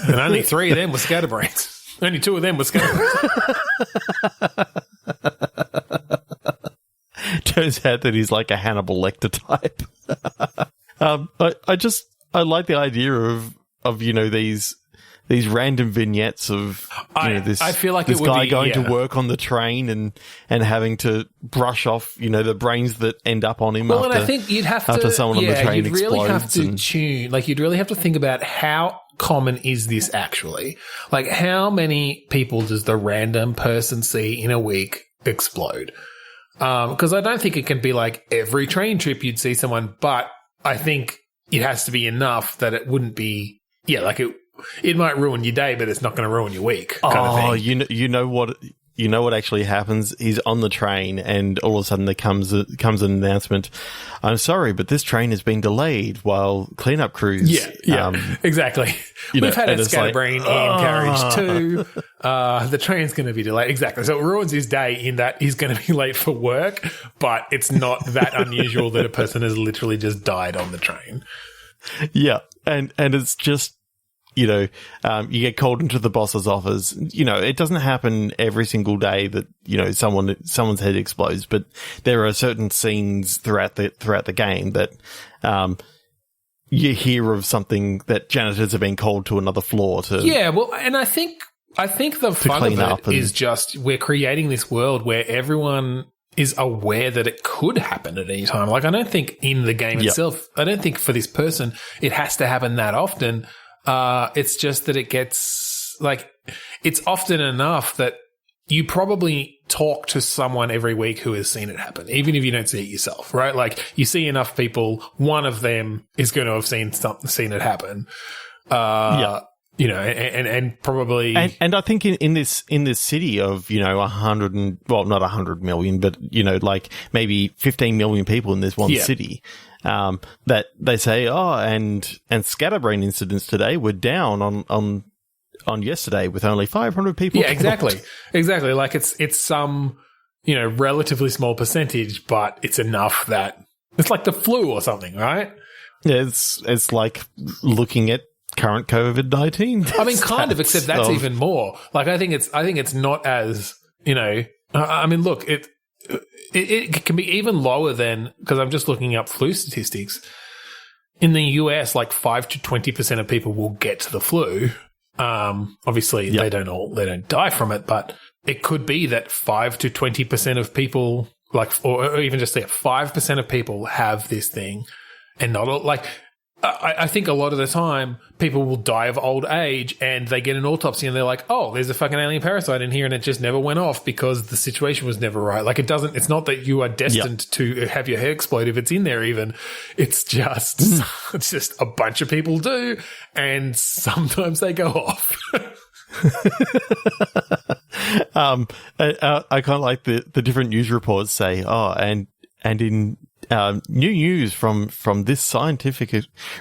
And only 3 of them were scatterbrains. Only 2 of them were scatterbrains. Turns out that he's like a Hannibal Lecter type. I like the idea of these random vignettes of I feel like this it would guy be, going to work on the train and having to brush off the brains that end up on him. Well, and I think you'd have to after someone on the train you'd really have explodes. you'd really have to think about how common is this actually? How many people does the random person see in a week explode? Because I don't think it can be every train trip you'd see someone, but I think it has to be enough that it wouldn't be, it might ruin your day, but it's not going to ruin your week. Kind of thing. You know what actually happens? He's on the train, and all of a sudden there comes an announcement. I'm sorry, but this train has been delayed while cleanup crews. Yeah, exactly. We've had a scatterbrain in carriage too. The train's going to be delayed. Exactly. So it ruins his day in that he's going to be late for work, but it's not that unusual that a person has literally just died on the train. Yeah, and it's just. You get called into the boss's office. It doesn't happen every single day that, someone's head explodes, but there are certain scenes throughout the game that, you hear of something that janitors have been called to another floor to. Yeah, well, and I think the fun of it is just we're creating this world where everyone is aware that it could happen at any time. I don't think in the game itself, I don't think for this person it has to happen that often. It's just that it gets it's often enough that you probably talk to someone every week who has seen it happen, even if you don't see it yourself, right? You see enough people, one of them is going to have seen it happen. And probably, and I think in this city of 100 and not 100 million, but maybe 15 million people in this one city. That they say, and scatterbrain incidents today were down on yesterday with only 500 people. Yeah, exactly. Exactly. It's some, relatively small percentage, but it's enough that it's like the flu or something, right? Yeah, it's like looking at current COVID-19. I mean, kind of, except that's even more. I think it's not as, I mean, look, it can be even lower than, because I'm just looking up flu statistics. In the US, 5 to 20% of people will get the flu. Obviously, they don't die from it, but it could be that 5 to 20% of people, or even just 5% of people have this thing, and not all, I think a lot of the time people will die of old age and they get an autopsy and they're like, oh, there's a fucking alien parasite in here and it just never went off because the situation was never right. Like it's not that you are destined to have your head explode if it's in there even. It's just, it's just a bunch of people do and sometimes they go off. I kind of like the different news reports say, and in new news from this scientific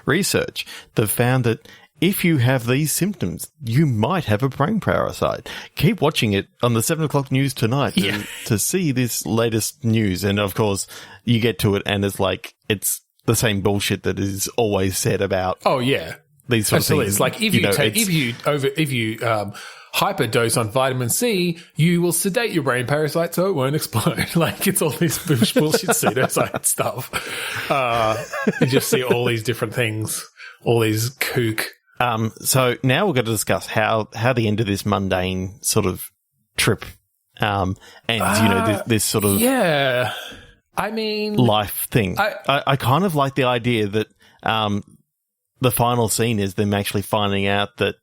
research, they've found that if you have these symptoms, you might have a brain parasite. Keep watching it on the 7 o'clock news tonight to see this latest news. And of course, you get to it and it's like, it's the same bullshit that is always said about. Oh, yeah. These sort of things. It's like if you hyperdose on vitamin C, you will sedate your brain parasite so it won't explode. Like it's all this bullshit pseudoscience stuff. You just see all these different things, all these kook. So now we're going to discuss how the end of this mundane sort of trip, and this sort of I mean life thing. I kind of like the idea that the final scene is them actually finding out that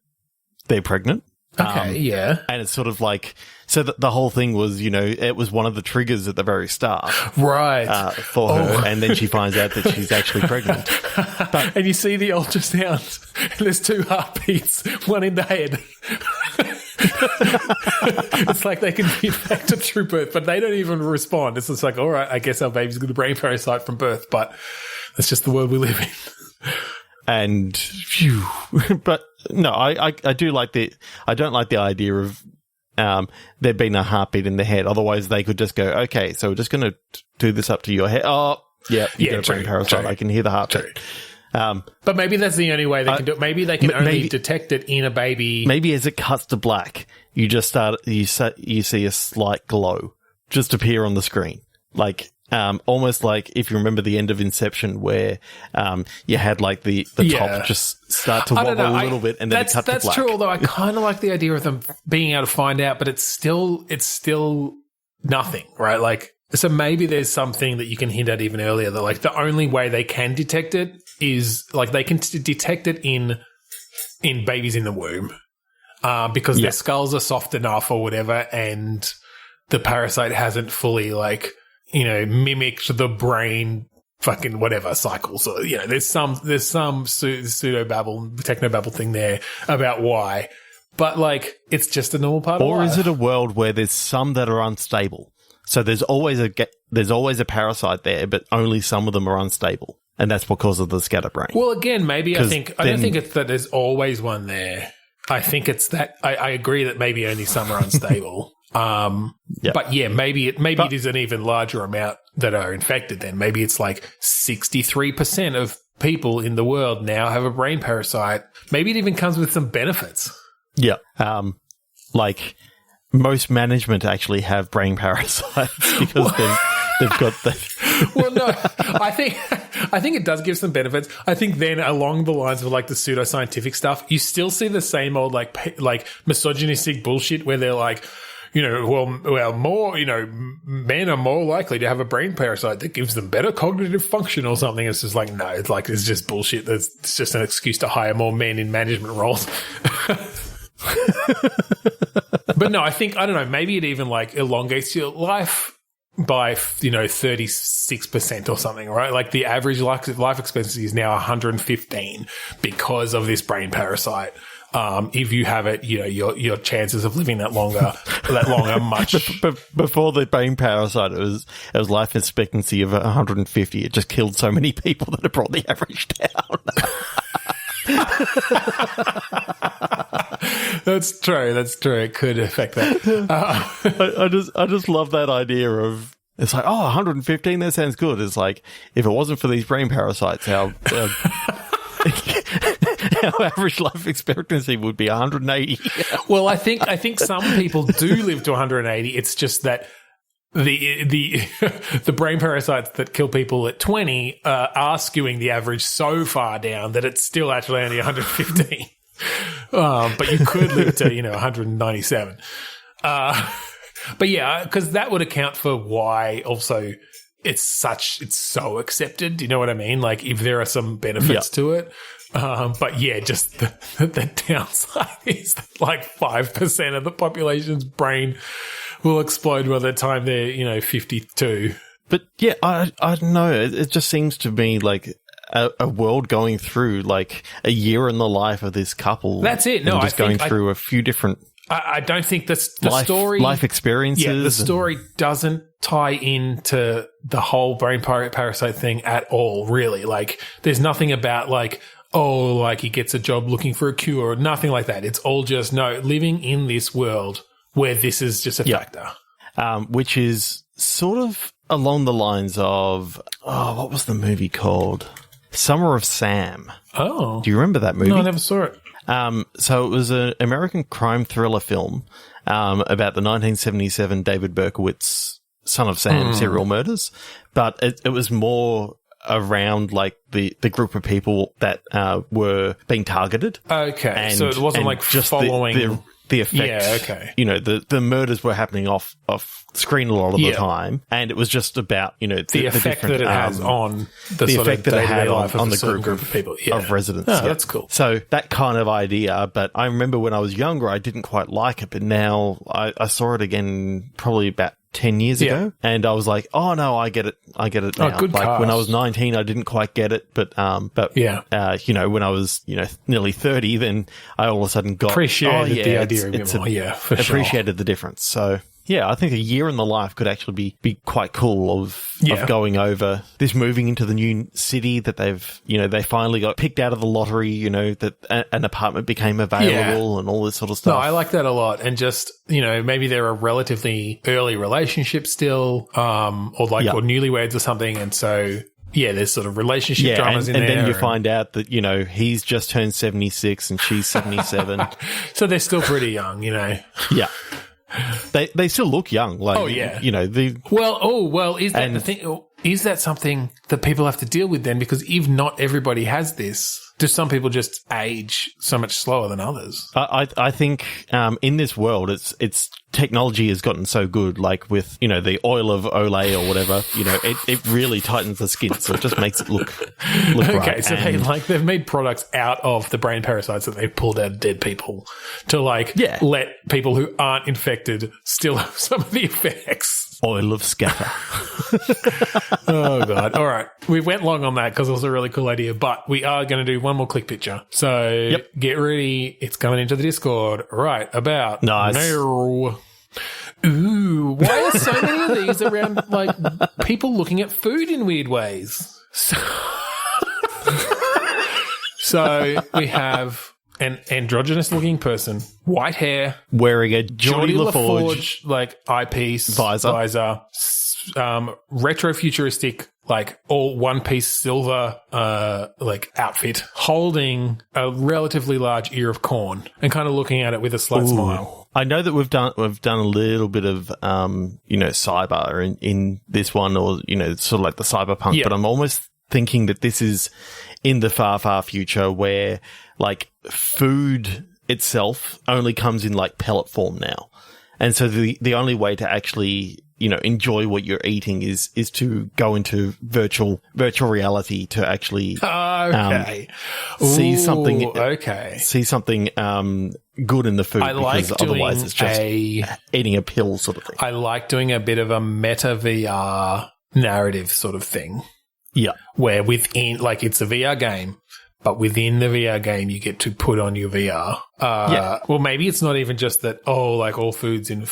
they're pregnant. Okay, yeah. And it's sort of like, so that the whole thing was, it was one of the triggers at the very start. Right. For her. And then she finds out that she's actually pregnant. And you see the ultrasound, and there's 2 heartbeats, one in the head. It's like they can be infected through birth, but they don't even respond. It's just like, all right, I guess our baby's got a brain parasite from birth, but that's just the world we live in. And phew. But no, I do like I don't like the idea of there being a heartbeat in the head. Otherwise, they could just go, okay, so we're just going to do this up to your head. Oh, yeah, you got a brain parasite. I can hear the heartbeat. But maybe that's the only way they can do it. Maybe they can only detect it in a baby. Maybe as it cuts to black, you just you see a slight glow just appear on the screen, like. Almost like if you remember the end of Inception where you had like the top just start to wobble a little bit and then it cut to black. That's true, although I kind of like the idea of them being able to find out, but it's still nothing, right? Like, so maybe there's something that you can hint at even earlier that like the only way they can detect it is like they can detect it in babies in the womb because their skulls are soft enough or whatever and the parasite hasn't fully like mimicked the brain fucking whatever cycle. So, there's some pseudo-babble, techno-babble thing there about why. But, like, it's just a normal part of life. Or is it a world where there's some that are unstable? So there's always a parasite there, but only some of them are unstable. And that's because of the scatterbrain. Well, again, maybe I don't think it's that there's always one there. I think it's that I agree that maybe only some are unstable. But yeah, maybe it is an even larger amount that are infected then. Maybe it's like 63% of people in the world now have a brain parasite. Maybe it even comes with some benefits. Yeah. Like most management actually have brain parasites because they've got the Well, no, I think it does give some benefits. I think then along the lines of like the pseudoscientific stuff, you still see the same old like misogynistic bullshit where they're like, more, men are more likely to have a brain parasite that gives them better cognitive function or something. It's just like, no, it's just bullshit. It's just an excuse to hire more men in management roles. But no, I don't know, maybe it even like elongates your life by, 36% or something, right? Like the average life expectancy is now 115 because of this brain parasite. If you have it, your chances of living that longer much. Before the brain parasite, it was life expectancy of 150. It just killed so many people that it brought the average down. That's true. It could affect that. I just love that idea of. It's like, 115, that sounds good. It's like, if it wasn't for these brain parasites, our average life expectancy would be 180. Well, I think some people do live to 180. It's just that the brain parasites that kill people at 20 are skewing the average so far down that it's still actually only 115. But you could live to 197. But yeah, because that would account for why also it's so accepted. Do you know what I mean? Like, if there are some benefits to it. But yeah, just the downside is that like 5% of the population's brain will explode by the time they're, 52. But yeah, I don't know. It just seems to me like a world going through like a year in the life of this couple. That's it. No, just going through a few different. I don't think the story, life experiences. Yeah, the story doesn't tie into the whole brain parasite thing at all. Really, like there's nothing about like, oh, like he gets a job looking for a cure or nothing like that. It's all just living in this world where this is just a factor. Which is sort of along the lines of, what was the movie called? Summer of Sam. Oh. Do you remember that movie? No, I never saw it. So it was an American crime thriller film about the 1977 David Berkowitz Son of Sam serial murders, but it was more around like the group of people that were being targeted. Okay, so it wasn't like just following the effect. Yeah, okay. The murders were happening off screen a lot of the time, and it was just about the effect that it has on the sort effect of that it had life on of the group of people of residents. Oh, that's cool. So that kind of idea, but I remember when I was younger, I didn't quite like it, but now I saw it again probably about 10 years ago, and I was like, oh no, I get it now. Good like cast. when I was 19, I didn't quite get it, but when I was nearly 30, then I all of a sudden got appreciated the idea a bit more. Appreciated the difference. So yeah, I think a year in the life could actually be quite cool of going over this, moving into the new city that they finally got picked out of the lottery, that an apartment became available and all this sort of stuff. No, I like that a lot. And just, maybe they're a relatively early relationship still, or newlyweds or something. And so, yeah, there's sort of relationship dramas in there. And then you find out that, he's just turned 76 and she's 77. So they're still pretty young, Yeah. They still look young. Like, is that the thing? Is that something that people have to deal with then? Because if not everybody has this, do some people just age so much slower than others? I think in this world, it's technology has gotten so good, like with, the oil of Olay or whatever, it really tightens the skin, so it just makes it look okay, right. So they've made products out of the brain parasites that they've pulled out of dead people to let people who aren't infected still have some of the effects. Oil of scatter. Oh, God. All right. We went long on that because it was a really cool idea, but we are going to do one more click picture. So get ready. It's coming into the Discord right about now. Ooh, why are so many of these around, like, people looking at food in weird ways? So we have an androgynous-looking person, white hair, wearing a Geordie LaForge like eyepiece, visor, retro-futuristic, like all one-piece silver, like outfit, holding a relatively large ear of corn and kind of looking at it with a slight smile. I know that we've done a little bit of cyber in this one, or sort of like the cyberpunk, but I'm almost thinking that this is in the far, far future where like food itself only comes in like pellet form now. And so the only way to actually, enjoy what you're eating is to go into virtual reality to actually see something good in the food, because otherwise it's just eating a pill sort of thing. I like doing a bit of a meta VR narrative sort of thing. Yeah. Where within, like, it's a VR game, but within the VR game, you get to put on your VR. Well, maybe it's not even just that, like all food's in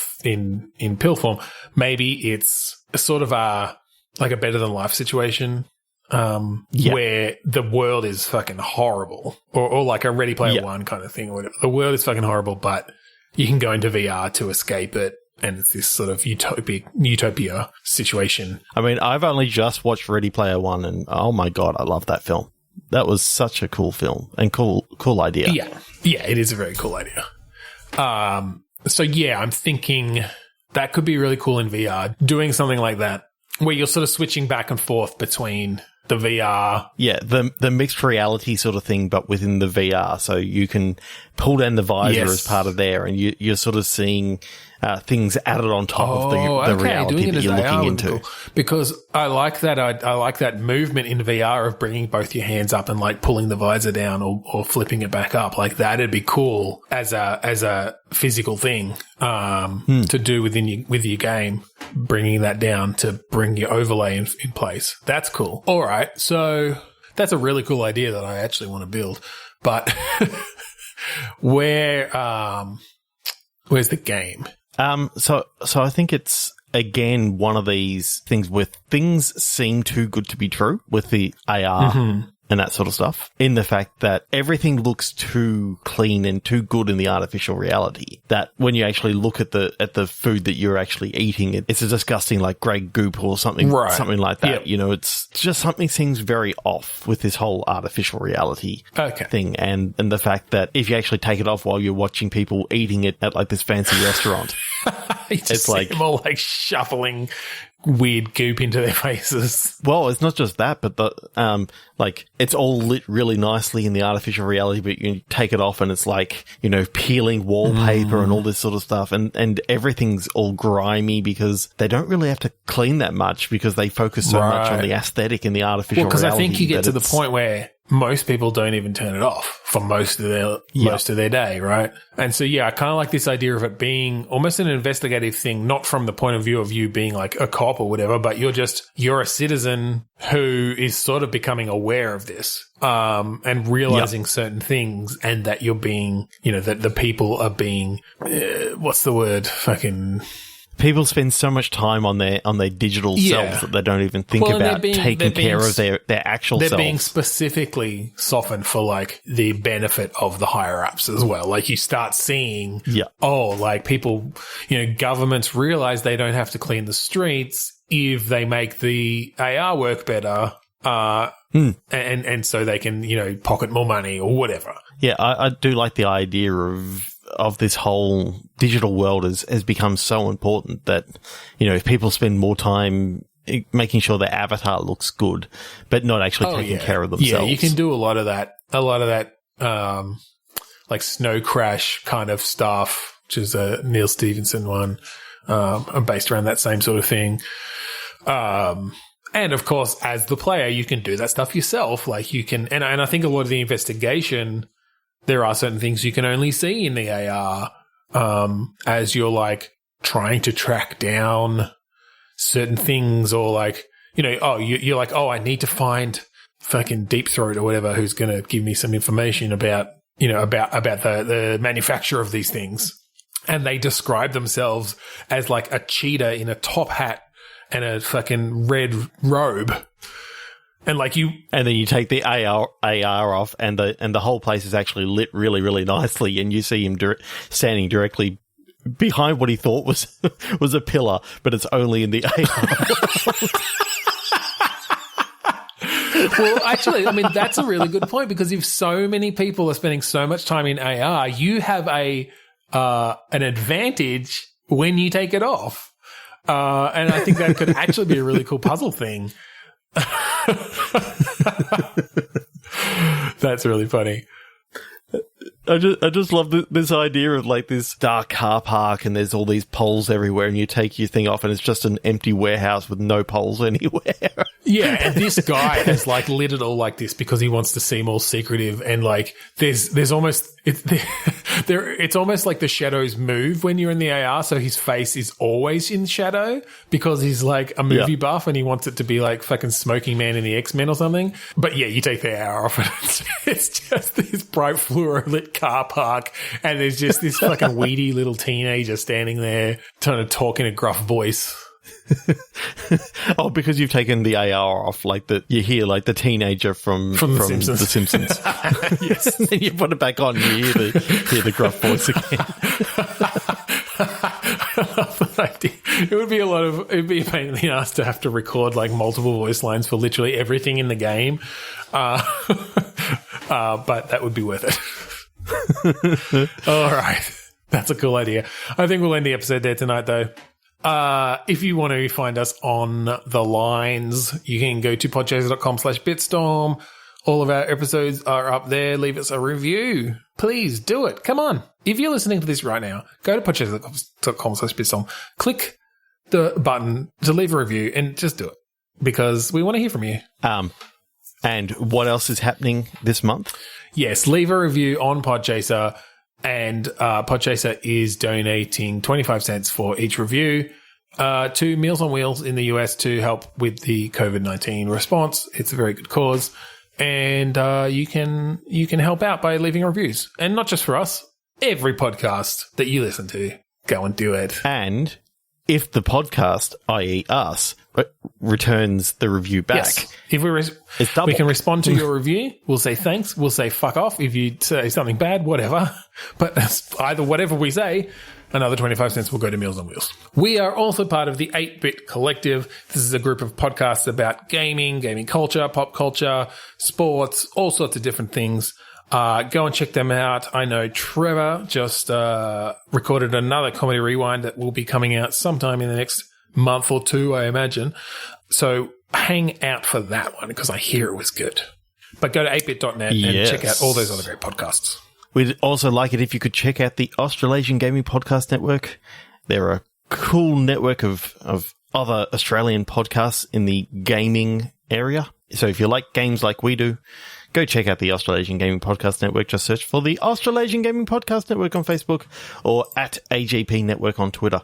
pill form. Maybe it's sort of like a better than life situation, where the world is fucking horrible, or like a Ready Player One kind of thing, or whatever. The world is fucking horrible, but you can go into VR to escape it. And it's this sort of utopia situation. I mean, I've only just watched Ready Player One, and oh my God, I love that film. That was such a cool film and cool idea. Yeah, it is a very cool idea. So yeah, I'm thinking that could be really cool in VR, doing something like that, where you're sort of switching back and forth between the VR. Yeah, the mixed reality sort of thing, but within the VR. So you can pull down the visor as part of there, and you're sort of seeing things added on top of the reality that you're looking into. Cool. Because I like that. I like that movement in VR of bringing both your hands up and like pulling the visor down or flipping it back up. Like that'd be cool as a physical thing to do with your game. Bringing that down to bring your overlay in place. That's cool. All right, so that's a really cool idea that I actually want to build. But where's the game? So I think it's, again, one of these things where things seem too good to be true with the AR and that sort of stuff, in the fact that everything looks too clean and too good in the artificial reality that when you actually look at the food that you're actually eating, it's a disgusting, like, grey goop or something, something like that. Yep. You know, it's just something seems very off with this whole artificial reality thing. And the fact that if you actually take it off while you're watching people eating it at, like, this fancy restaurant, it's like them all, like, shuffling weird goop into their faces. Well, it's not just that, but like, it's all lit really nicely in the artificial reality, but you take it off and it's like, you know, peeling wallpaper and all this sort of stuff, and everything's all grimy because they don't really have to clean that much because they focus so much on the aesthetic and the artificial reality. Well, because I think you get to the point where most people don't even turn it off for most of their day, right? And so, yeah, I kind of like this idea of it being almost an investigative thing, not from the point of view of you being like a cop or whatever, but you're a citizen who is sort of becoming aware of this, and realizing certain things, and that you're being, you know, that the people are being, what's the word? People spend so much time on their digital selves that they don't even think about taking care of their actual selves. They're being specifically softened for, like, the benefit of the higher-ups as well. Like, you start seeing, like, people, you know, governments realize they don't have to clean the streets if they make the AR work better, and so they can, you know, pocket more money or whatever. Yeah, I do like the idea of this whole digital world has become so important that, you know, if people spend more time making sure their avatar looks good, but not actually taking care of themselves. Yeah, you can do a lot of that, like Snow Crash kind of stuff, which is a Neil Stephenson one, based around that same sort of thing. And of course, as the player, you can do that stuff yourself. Like you can, and I think a lot of the investigation, there are certain things you can only see in the AR, as you're like trying to track down certain things, or like, you know, you're like, I need to find fucking Deep Throat or whatever, who's going to give me some information about, you know, about the manufacture of these things. And they describe themselves as like a cheetah in a top hat and a fucking red robe. And like and then you take the AR off, and the whole place is actually lit really, really nicely, and you see him standing directly behind what he thought was a pillar, but it's only in the AR. Well, actually, I mean, that's a really good point, because if so many people are spending so much time in AR, you have an advantage when you take it off. And I think that could actually be a really cool puzzle thing. That's really funny. I just love this idea of like this dark car park, and there's all these poles everywhere, and you take your thing off and it's just an empty warehouse with no poles anywhere. Yeah, and this guy has like lit it all like this because he wants to seem all secretive, and like there's almost it's almost like the shadows move when you're in the AR, so his face is always in shadow because he's like a movie buff and he wants it to be like fucking Smoking Man in the X-Men or something. But yeah, you take the AR off and it's just this bright fluoro lit car park, and there's just this fucking weedy little teenager standing there trying to talk in a gruff voice. Oh, because you've taken the AR off, like you hear like the teenager from The Simpsons. Yes. And then you put it back on and you hear the gruff voice again. It would be it'd be a pain in the ass to have to record like multiple voice lines for literally everything in the game. But that would be worth it. All right. That's a cool idea. I think we'll end the episode there tonight, though. If you want to find us on the lines, you can go to podchaser.com/bitstorm. All of our episodes are up there. Leave us a review. Please do it. Come on. if you're listening to this right now, go to podchaser.com/bitstorm, click the button to leave a review and just do it because we want to hear from you. And what else is happening this month? Yes, leave a review on Podchaser, and Podchaser is donating 25 cents for each review to Meals on Wheels in the US to help with the COVID-19 response. It's a very good cause, and you can help out by leaving reviews. And not just for us, every podcast that you listen to, go and do it. And if the podcast, i.e. us, returns the review back, yes. If it's double. We can respond to your review. We'll say thanks. We'll say fuck off if you say something bad, whatever. But either whatever we say, another 25 cents will go to Meals on Wheels. We are also part of the 8-Bit Collective. This is a group of podcasts about gaming culture, pop culture, sports, all sorts of different things. Go and check them out. I know Trevor just recorded another Comedy Rewind that will be coming out sometime in the next month or two, I imagine. So hang out for that one because I hear it was good. But go to 8bit.net and check out all those other great podcasts. We'd also like it if you could check out the Australasian Gaming Podcast Network. They're a cool network of other Australian podcasts in the gaming area. So if you like games like we do, go check out the Australasian Gaming Podcast Network. Just search for the Australasian Gaming Podcast Network on Facebook or at AGP Network on Twitter.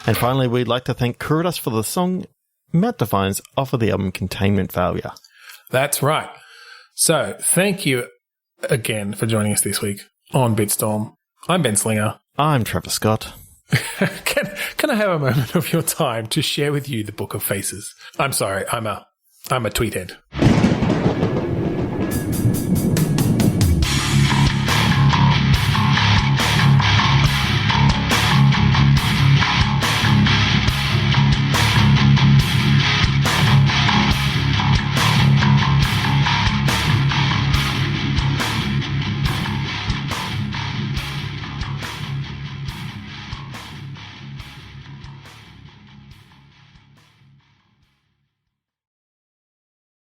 And finally, we'd like to thank Kuridas for the song Mount Defiance off of the album Containment Failure. That's right. So thank you again for joining us this week on Bitstorm. I'm Ben Slinger. I'm Trevor Scott. Can I have a moment of your time to share with you the Book of Faces? I'm sorry, I'm a tweethead.